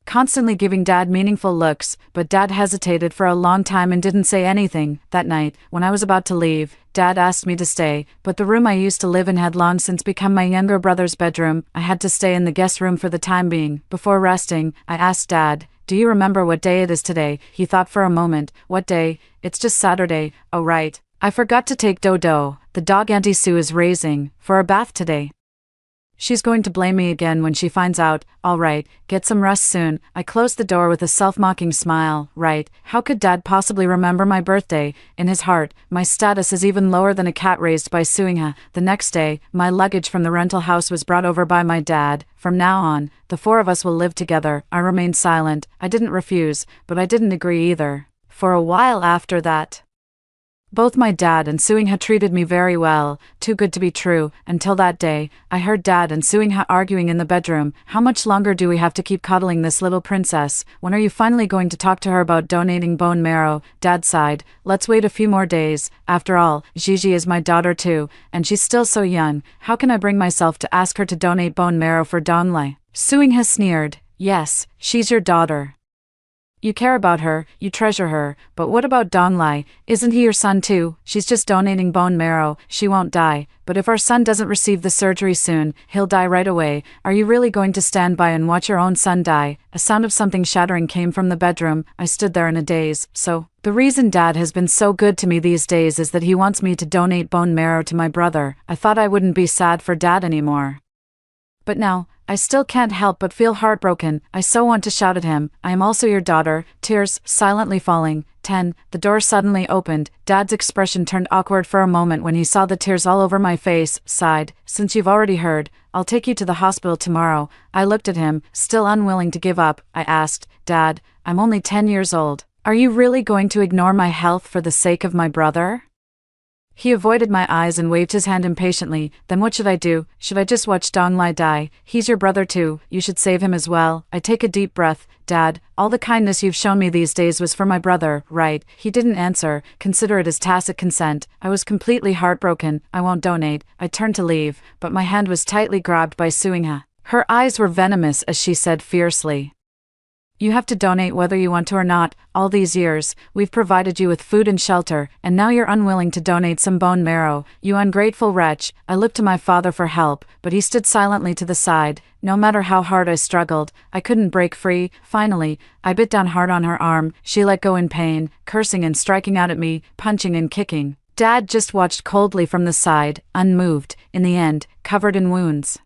constantly giving Dad meaningful looks, but Dad hesitated for a long time and didn't say anything. That night, when I was about to leave, Dad asked me to stay, but the room I used to live in had long since become my younger brother's bedroom. I had to stay in the guest room for the time being. Before resting, I asked Dad, do you remember what day it is today? He thought for a moment. What day? It's just Saturday. Oh right. I forgot to take Dodo, the dog Auntie Sue is raising, for a bath today. She's going to blame me again when she finds out. All right, get some rest soon. I closed the door with a self-mocking smile. Right, how could Dad possibly remember my birthday? In his heart, my status is even lower than a cat raised by Suingha. The next day, my luggage from the rental house was brought over by my dad. From now on, the 4 of us will live together. I remained silent. I didn't refuse, but I didn't agree either. For a while after that, both my dad and Suing treated me very well, too good to be true. Until that day, I heard Dad and Suing arguing in the bedroom. How much longer do we have to keep coddling this little princess? When are you finally going to talk to her about donating bone marrow? Dad sighed. Let's wait a few more days. After all, Gigi is my daughter too, and she's still so young. How can I bring myself to ask her to donate bone marrow for Donglai? Suing sneered. Yes, she's your daughter. You care about her, you treasure her, but what about Donglai? Isn't he your son too? She's just donating bone marrow, she won't die, but if our son doesn't receive the surgery soon, he'll die right away. Are you really going to stand by and watch your own son die? A sound of something shattering came from the bedroom. I stood there in a daze. So, the reason Dad has been so good to me these days is that he wants me to donate bone marrow to my brother. I thought I wouldn't be sad for Dad anymore. But now, I still can't help but feel heartbroken. I so want to shout at him. I am also your daughter. Tears silently falling. 10. The door suddenly opened. Dad's expression turned awkward for a moment when he saw the tears all over my face. Sighed. Since you've already heard, I'll take you to the hospital tomorrow. I looked at him, still unwilling to give up. I asked, Dad, I'm only 10 years old. Are you really going to ignore my health for the sake of my brother? He avoided my eyes and waved his hand impatiently. Then what should I do? Should I just watch Dong Lai die? He's your brother too. You should save him as well. I take a deep breath. Dad, all the kindness you've shown me these days was for my brother, right? He didn't answer. Consider it as tacit consent. I was completely heartbroken. I won't donate. I turned to leave, but my hand was tightly grabbed by Suingha. Her eyes were venomous as she said fiercely, you have to donate whether you want to or not. All these years, we've provided you with food and shelter, and now you're unwilling to donate some bone marrow. You ungrateful wretch. I looked to my father for help, but he stood silently to the side. No matter how hard I struggled, I couldn't break free. Finally, I bit down hard on her arm. She let go in pain, cursing and striking out at me, punching and kicking. Dad just watched coldly from the side, unmoved, in the end, covered in wounds.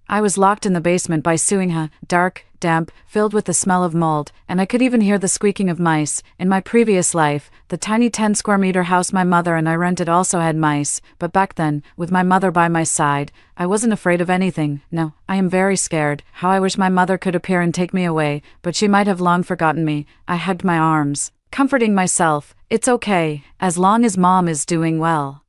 I was locked in the basement by Suingha, dark, damp, filled with the smell of mold, and I could even hear the squeaking of mice. In my previous life, the tiny 10-square-meter house my mother and I rented also had mice, but back then, with my mother by my side, I wasn't afraid of anything. No, I am very scared. How I wish my mother could appear and take me away, but she might have long forgotten me. I hugged my arms, comforting myself. It's okay, as long as Mom is doing well.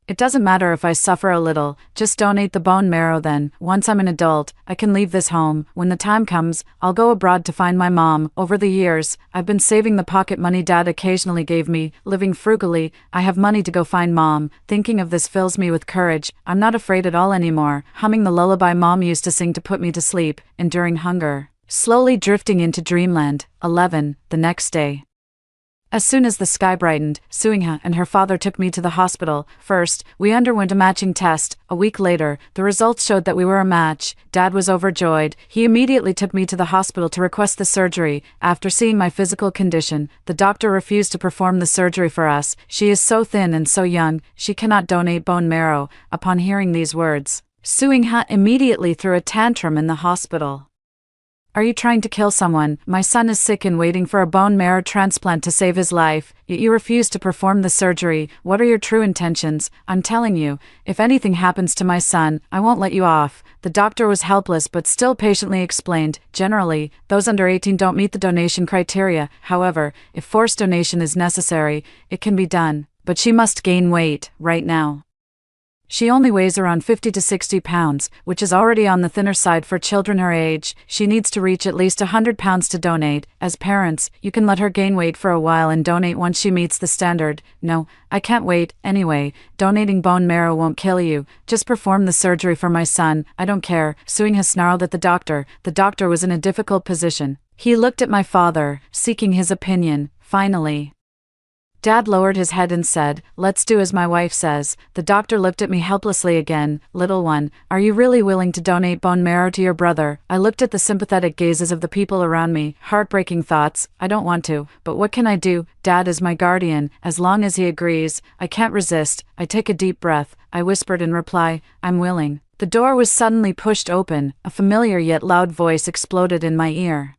It doesn't matter if I suffer a little, just donate the bone marrow then. Once I'm an adult, I can leave this home. When the time comes, I'll go abroad to find my mom. Over the years, I've been saving the pocket money Dad occasionally gave me, living frugally. I have money to go find Mom. Thinking of this fills me with courage. I'm not afraid at all anymore, humming the lullaby Mom used to sing to put me to sleep, enduring hunger, slowly drifting into dreamland. 11. The next day. As soon as the sky brightened, Suingha and her father took me to the hospital. First, we underwent a matching test. A week later, the results showed that we were a match. Dad was overjoyed. He immediately took me to the hospital to request the surgery. After seeing my physical condition, the doctor refused to perform the surgery for us. She is so thin and so young, she cannot donate bone marrow. Upon hearing these words, Suingha immediately threw a tantrum in the hospital. Are you trying to kill someone? My son is sick and waiting for a bone marrow transplant to save his life, yet you refuse to perform the surgery. What are your true intentions? I'm telling you, if anything happens to my son, I won't let you off. The doctor was helpless but still patiently explained, generally, those under 18 don't meet the donation criteria. However, if forced donation is necessary, it can be done. But she must gain weight, right now. She only weighs around 50 to 60 pounds, which is already on the thinner side for children her age. She needs to reach at least 100 pounds to donate. As parents, you can let her gain weight for a while and donate once she meets the standard. No, I can't wait. Anyway, donating bone marrow won't kill you. Just perform the surgery for my son. I don't care. Suingha snarled at the doctor. The doctor was in a difficult position. He looked at my father, seeking his opinion. Finally, Dad lowered his head and said, let's do as my wife says. The doctor looked at me helplessly again. Little one, are you really willing to donate bone marrow to your brother? I looked at the sympathetic gazes of the people around me. Heartbreaking thoughts. I don't want to, but what can I do? Dad is my guardian. As long as he agrees, I can't resist. I take a deep breath. I whispered in reply, I'm willing. The door was suddenly pushed open. A familiar yet loud voice exploded in my ear.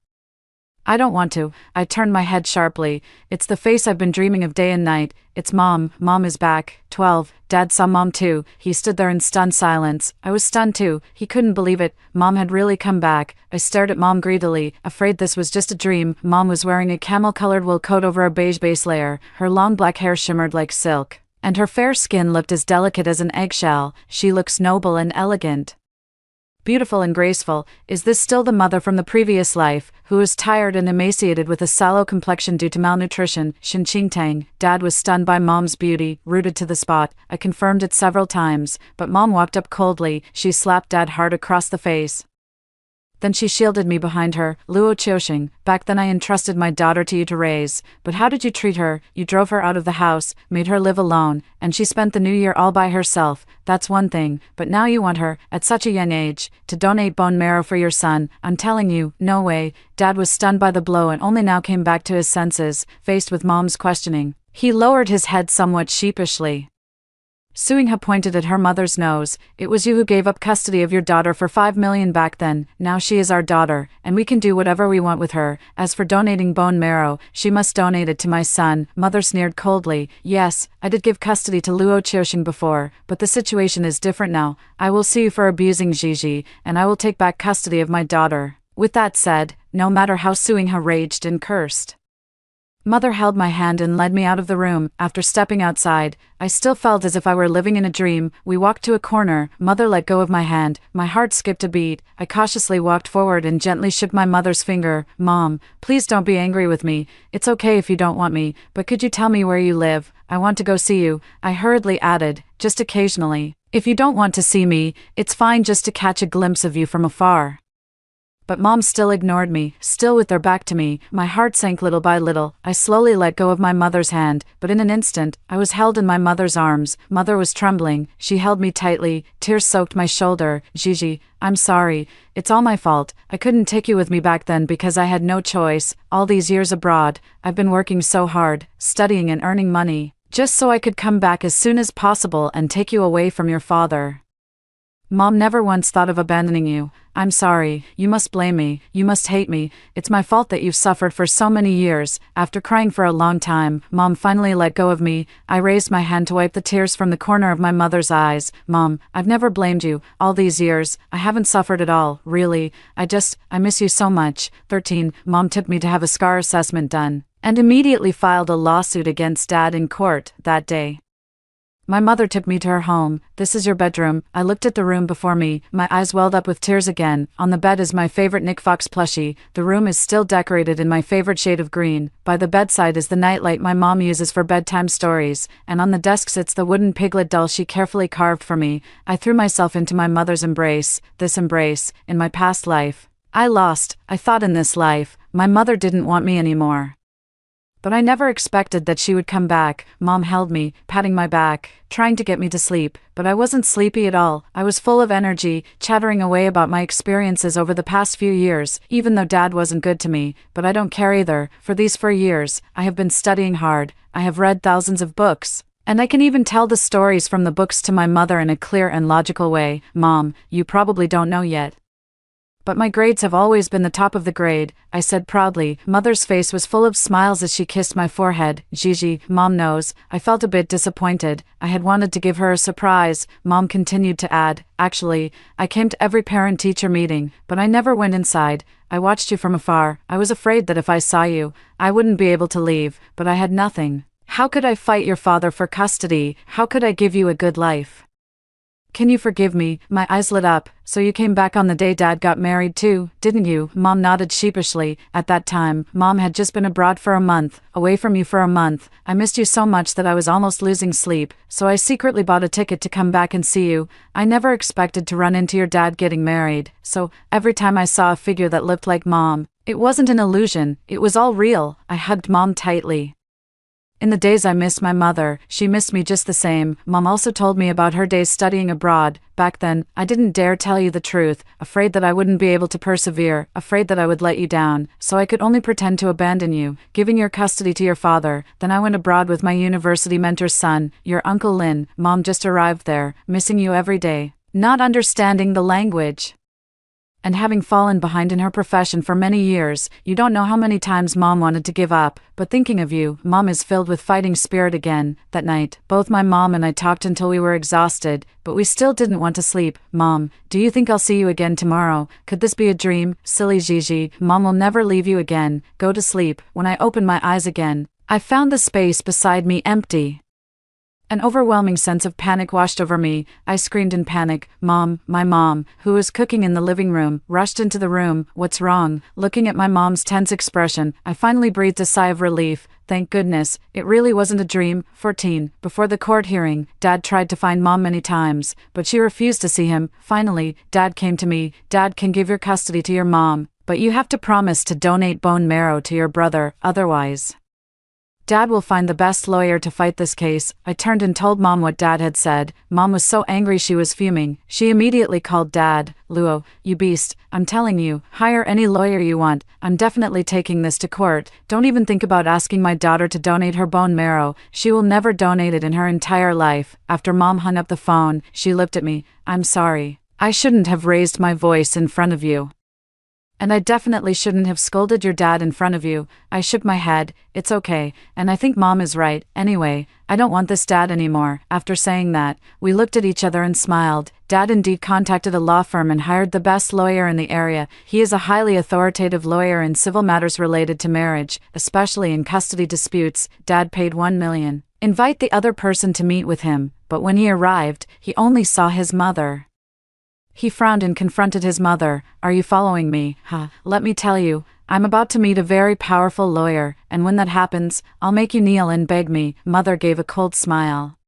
I don't want to. I turned my head sharply. It's the face I've been dreaming of day and night. It's Mom. Mom is back. 12. Dad saw Mom too. He stood there in stunned silence. I was stunned too. He couldn't believe it. Mom had really come back. I stared at Mom greedily, afraid this was just a dream. Mom was wearing a camel-colored wool coat over a beige base layer. Her long black hair shimmered like silk, and her fair skin looked as delicate as an eggshell. She looks noble and elegant, beautiful and graceful. Is this still the mother from the previous life, who was tired and emaciated with a sallow complexion due to malnutrition? Shin Ching Tang. Dad was stunned by Mom's beauty, rooted to the spot. I confirmed it several times, but Mom walked up coldly. She slapped Dad hard across the face. Then she shielded me behind her. Luo Qiuxing, back then I entrusted my daughter to you to raise, but how did you treat her? You drove her out of the house, made her live alone, and she spent the new year all by herself. That's one thing, but now you want her, at such a young age, to donate bone marrow for your son. I'm telling you, no way. Dad was stunned by the blow and only now came back to his senses, faced with Mom's questioning. He lowered his head somewhat sheepishly. Suing-ha pointed at her mother's nose. It was you who gave up custody of your daughter for 5 million back then. Now she is our daughter, and we can do whatever we want with her. As for donating bone marrow, she must donate it to my son. Mother sneered coldly. Yes, I did give custody to Luo Qiuxing before, but the situation is different now. I will sue you for abusing Gigi, and I will take back custody of my daughter. With that said, no matter how Suing-ha raged and cursed, Mother held my hand and led me out of the room. After stepping outside, I still felt as if I were living in a dream. We walked to a corner. Mother let go of my hand. My heart skipped a beat. I cautiously walked forward and gently shook my mother's finger. Mom, please don't be angry with me. It's okay if you don't want me, but could you tell me where you live? I want to go see you. I hurriedly added, just occasionally. If you don't want to see me, it's fine just to catch a glimpse of you from afar. But Mom still ignored me, still with their back to me. My heart sank little by little. I slowly let go of my mother's hand, but in an instant, I was held in my mother's arms. Mother was trembling. She held me tightly. Tears soaked my shoulder. Gigi, I'm sorry. It's all my fault. I couldn't take you with me back then because I had no choice. All these years abroad, I've been working so hard, studying and earning money, just so I could come back as soon as possible and take you away from your father. Mom never once thought of abandoning you. I'm sorry. You must blame me. You must hate me. It's my fault that you've suffered for so many years. After crying for a long time, Mom finally let go of me. I raised my hand to wipe the tears from the corner of my mother's eyes. Mom, I've never blamed you. All these years, I haven't suffered at all, really. I miss you so much. 13. Mom took me to have a scar assessment done, and immediately filed a lawsuit against Dad in court that day. My mother took me to her home. This is your bedroom. I looked at the room before me. My eyes welled up with tears again. On the bed is my favorite Nick Fox plushie. The room is still decorated in my favorite shade of green. By the bedside is the nightlight my mom uses for bedtime stories, and on the desk sits the wooden piglet doll she carefully carved for me. I threw myself into my mother's embrace. This embrace, in my past life, I thought in this life, my mother didn't want me anymore. But I never expected that she would come back. Mom held me, patting my back, trying to get me to sleep, but I wasn't sleepy at all. I was full of energy, chattering away about my experiences over the past few years, even though Dad wasn't good to me. But I don't care either. For these 4 years, I have been studying hard. I have read thousands of books, and I can even tell the stories from the books to my mother in a clear and logical way. Mom, you probably don't know yet, but my grades have always been the top of the grade, I said proudly. Mother's face was full of smiles as she kissed my forehead. Gigi, Mom knows. I felt a bit disappointed. I had wanted to give her a surprise. Mom continued to add, actually, I came to every parent-teacher meeting, but I never went inside. I watched you from afar. I was afraid that if I saw you, I wouldn't be able to leave, but I had nothing. How could I fight your father for custody? How could I give you a good life? Can you forgive me? My eyes lit up. So you came back on the day Dad got married too, didn't you? Mom nodded sheepishly. At that time, Mom had just been abroad for a month, away from you for a month. I missed you so much that I was almost losing sleep, so I secretly bought a ticket to come back and see you. I never expected to run into your dad getting married, so every time I saw a figure that looked like Mom, it wasn't an illusion, it was all real. I hugged Mom tightly. In the days I missed my mother, she missed me just the same. Mom also told me about her days studying abroad. Back then, I didn't dare tell you the truth, afraid that I wouldn't be able to persevere, afraid that I would let you down, so I could only pretend to abandon you, giving your custody to your father. Then I went abroad with my university mentor's son, your Uncle Lin. Mom just arrived there, missing you every day, not understanding the language, and having fallen behind in her profession for many years. You don't know how many times Mom wanted to give up, but thinking of you, Mom is filled with fighting spirit again. That night, both my mom and I talked until we were exhausted, but we still didn't want to sleep. Mom, do you think I'll see you again tomorrow? Could this be a dream? Silly Gigi, Mom will never leave you again. Go to sleep. When I opened my eyes again, I found the space beside me empty. An overwhelming sense of panic washed over me. I screamed in panic. Mom, my mom, who was cooking in the living room, rushed into the room. What's wrong? Looking at my mom's tense expression, I finally breathed a sigh of relief. Thank goodness, it really wasn't a dream. 14. Before the court hearing, Dad tried to find Mom many times, but she refused to see him. Finally, Dad came to me. Dad can give your custody to your mom, but you have to promise to donate bone marrow to your brother, otherwise. Dad will find the best lawyer to fight this case. I turned and told Mom what Dad had said. Mom was so angry she was fuming. She immediately called Dad. Luo, you beast, I'm telling you, hire any lawyer you want. I'm definitely taking this to court. Don't even think about asking my daughter to donate her bone marrow. She will never donate it in her entire life. After Mom hung up the phone, she looked at me. I'm sorry. I shouldn't have raised my voice in front of you. And I definitely shouldn't have scolded your dad in front of you. I shook my head. It's okay, and I think Mom is right. Anyway, I don't want this dad anymore. After saying that, we looked at each other and smiled. Dad indeed contacted a law firm and hired the best lawyer in the area. He is a highly authoritative lawyer in civil matters related to marriage, especially in custody disputes. Dad paid $1 million. Invite the other person to meet with him, but when he arrived, he only saw his mother. He frowned and confronted his mother. Are you following me? Let me tell you, I'm about to meet a very powerful lawyer, and when that happens, I'll make you kneel and beg me. Mother gave a cold smile.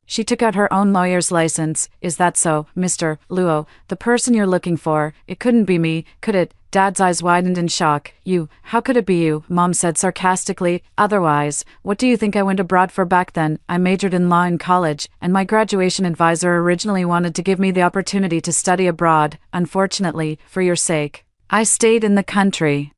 She took out her own lawyer's license. Is that so, Mr. Luo, the person you're looking for? It couldn't be me, could it? Dad's eyes widened in shock. You, how could it be you? Mom said sarcastically. Otherwise, what do you think I went abroad for back then? I majored in law in college, and my graduation advisor originally wanted to give me the opportunity to study abroad. Unfortunately, for your sake, I stayed in the country.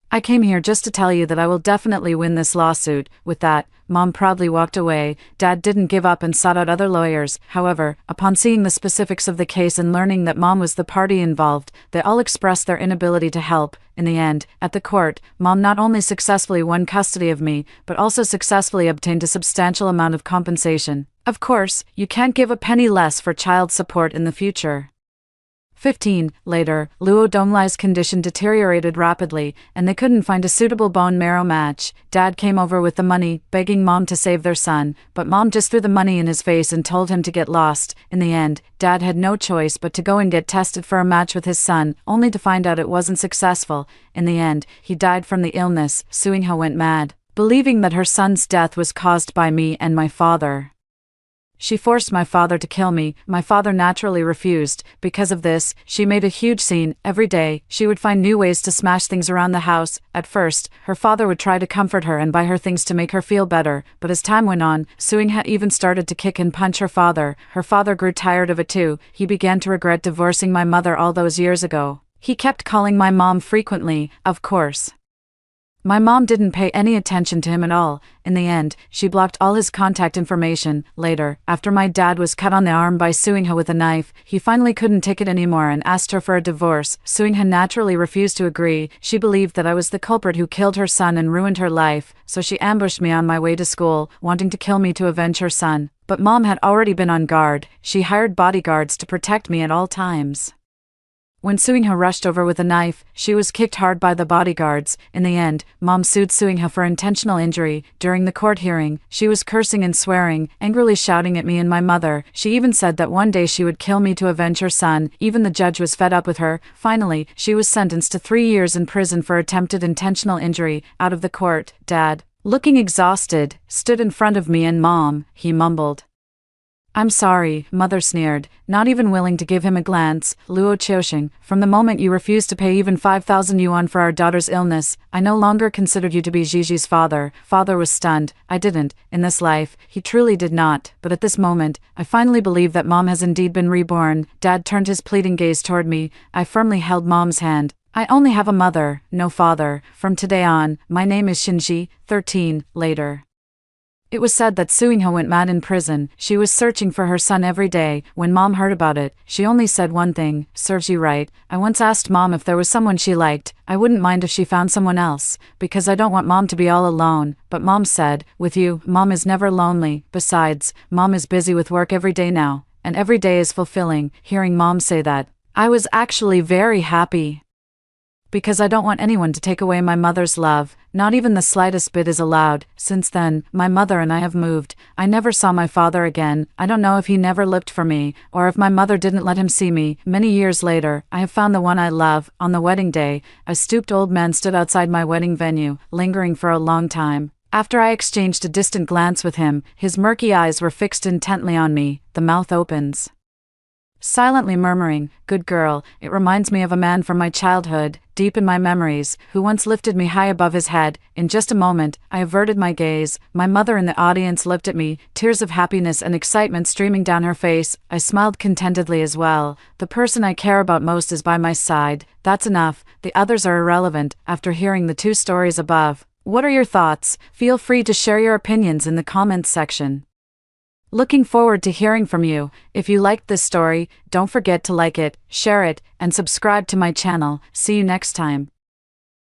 I came here just to tell you that I will definitely win this lawsuit. With that, Mom proudly walked away. Dad didn't give up and sought out other lawyers. However, upon seeing the specifics of the case and learning that Mom was the party involved, they all expressed their inability to help. In the end, at the court, Mom not only successfully won custody of me, but also successfully obtained a substantial amount of compensation. Of course, you can't give a penny less for child support in the future. 15. Later, Luo Donglai's condition deteriorated rapidly, and they couldn't find a suitable bone marrow match. Dad came over with the money, begging Mom to save their son, but Mom just threw the money in his face and told him to get lost. In the end, Dad had no choice but to go and get tested for a match with his son, only to find out it wasn't successful. In the end, he died from the illness. Suingha went mad, believing that her son's death was caused by me and my father. She forced my father to kill me. My father naturally refused. Because of this, she made a huge scene. Every day, she would find new ways to smash things around the house. At first, her father would try to comfort her and buy her things to make her feel better, but as time went on, Suingha even started to kick and punch her father. Her father grew tired of it too. He began to regret divorcing my mother all those years ago. He kept calling my mom frequently, of course. My mom didn't pay any attention to him at all. In the end, she blocked all his contact information. Later, after my dad was cut on the arm by Suingha with a knife, he finally couldn't take it anymore and asked her for a divorce. Suingha naturally refused to agree. She believed that I was the culprit who killed her son and ruined her life, so she ambushed me on my way to school, wanting to kill me to avenge her son. But Mom had already been on guard. She hired bodyguards to protect me at all times. When Suingha rushed over with a knife, she was kicked hard by the bodyguards. In the end, Mom sued Suingha for intentional injury. During the court hearing, she was cursing and swearing, angrily shouting at me and my mother. She even said that one day she would kill me to avenge her son. Even the judge was fed up with her. Finally, she was sentenced to 3 years in prison for attempted intentional injury. Out of the court, Dad, looking exhausted, stood in front of me and Mom. He mumbled, "I'm sorry," Mother sneered, not even willing to give him a glance. "Luo Qiuxing, from the moment you refused to pay even 5,000 yuan for our daughter's illness, I no longer considered you to be Gigi's father." Father was stunned. I didn't. In this life, he truly did not. But at this moment, I finally believe that Mom has indeed been reborn. Dad turned his pleading gaze toward me. I firmly held Mom's hand. "I only have a mother, no father. From today on, my name is Shinji." 13. Later. It was said that Suingha went mad in prison. She was searching for her son every day. When Mom heard about it, she only said one thing, "Serves you right." I once asked Mom if there was someone she liked. I wouldn't mind if she found someone else, because I don't want Mom to be all alone. But Mom said, "With you, Mom is never lonely." Besides, Mom is busy with work every day now, and every day is fulfilling. Hearing Mom say that, I was actually very happy. Because I don't want anyone to take away my mother's love. Not even the slightest bit is allowed. Since then, my mother and I have moved. I never saw my father again. I don't know if he never looked for me, or if my mother didn't let him see me. Many years later, I have found the one I love. On the wedding day, a stooped old man stood outside my wedding venue, lingering for a long time. After I exchanged a distant glance with him, his murky eyes were fixed intently on me. The mouth opens, silently murmuring, "Good girl, it reminds me of a man from my childhood." deep in my memories, who once lifted me high above his head. In just a moment, I averted my gaze. My mother in the audience looked at me, tears of happiness and excitement streaming down her face. I smiled contentedly as well. The person I care about most is by my side. That's enough. The others are irrelevant. After hearing the two stories above, what are your thoughts? Feel free to share your opinions in the comments section. Looking forward to hearing from you. If you liked this story, don't forget to like it, share it, and subscribe to my channel. See you next time.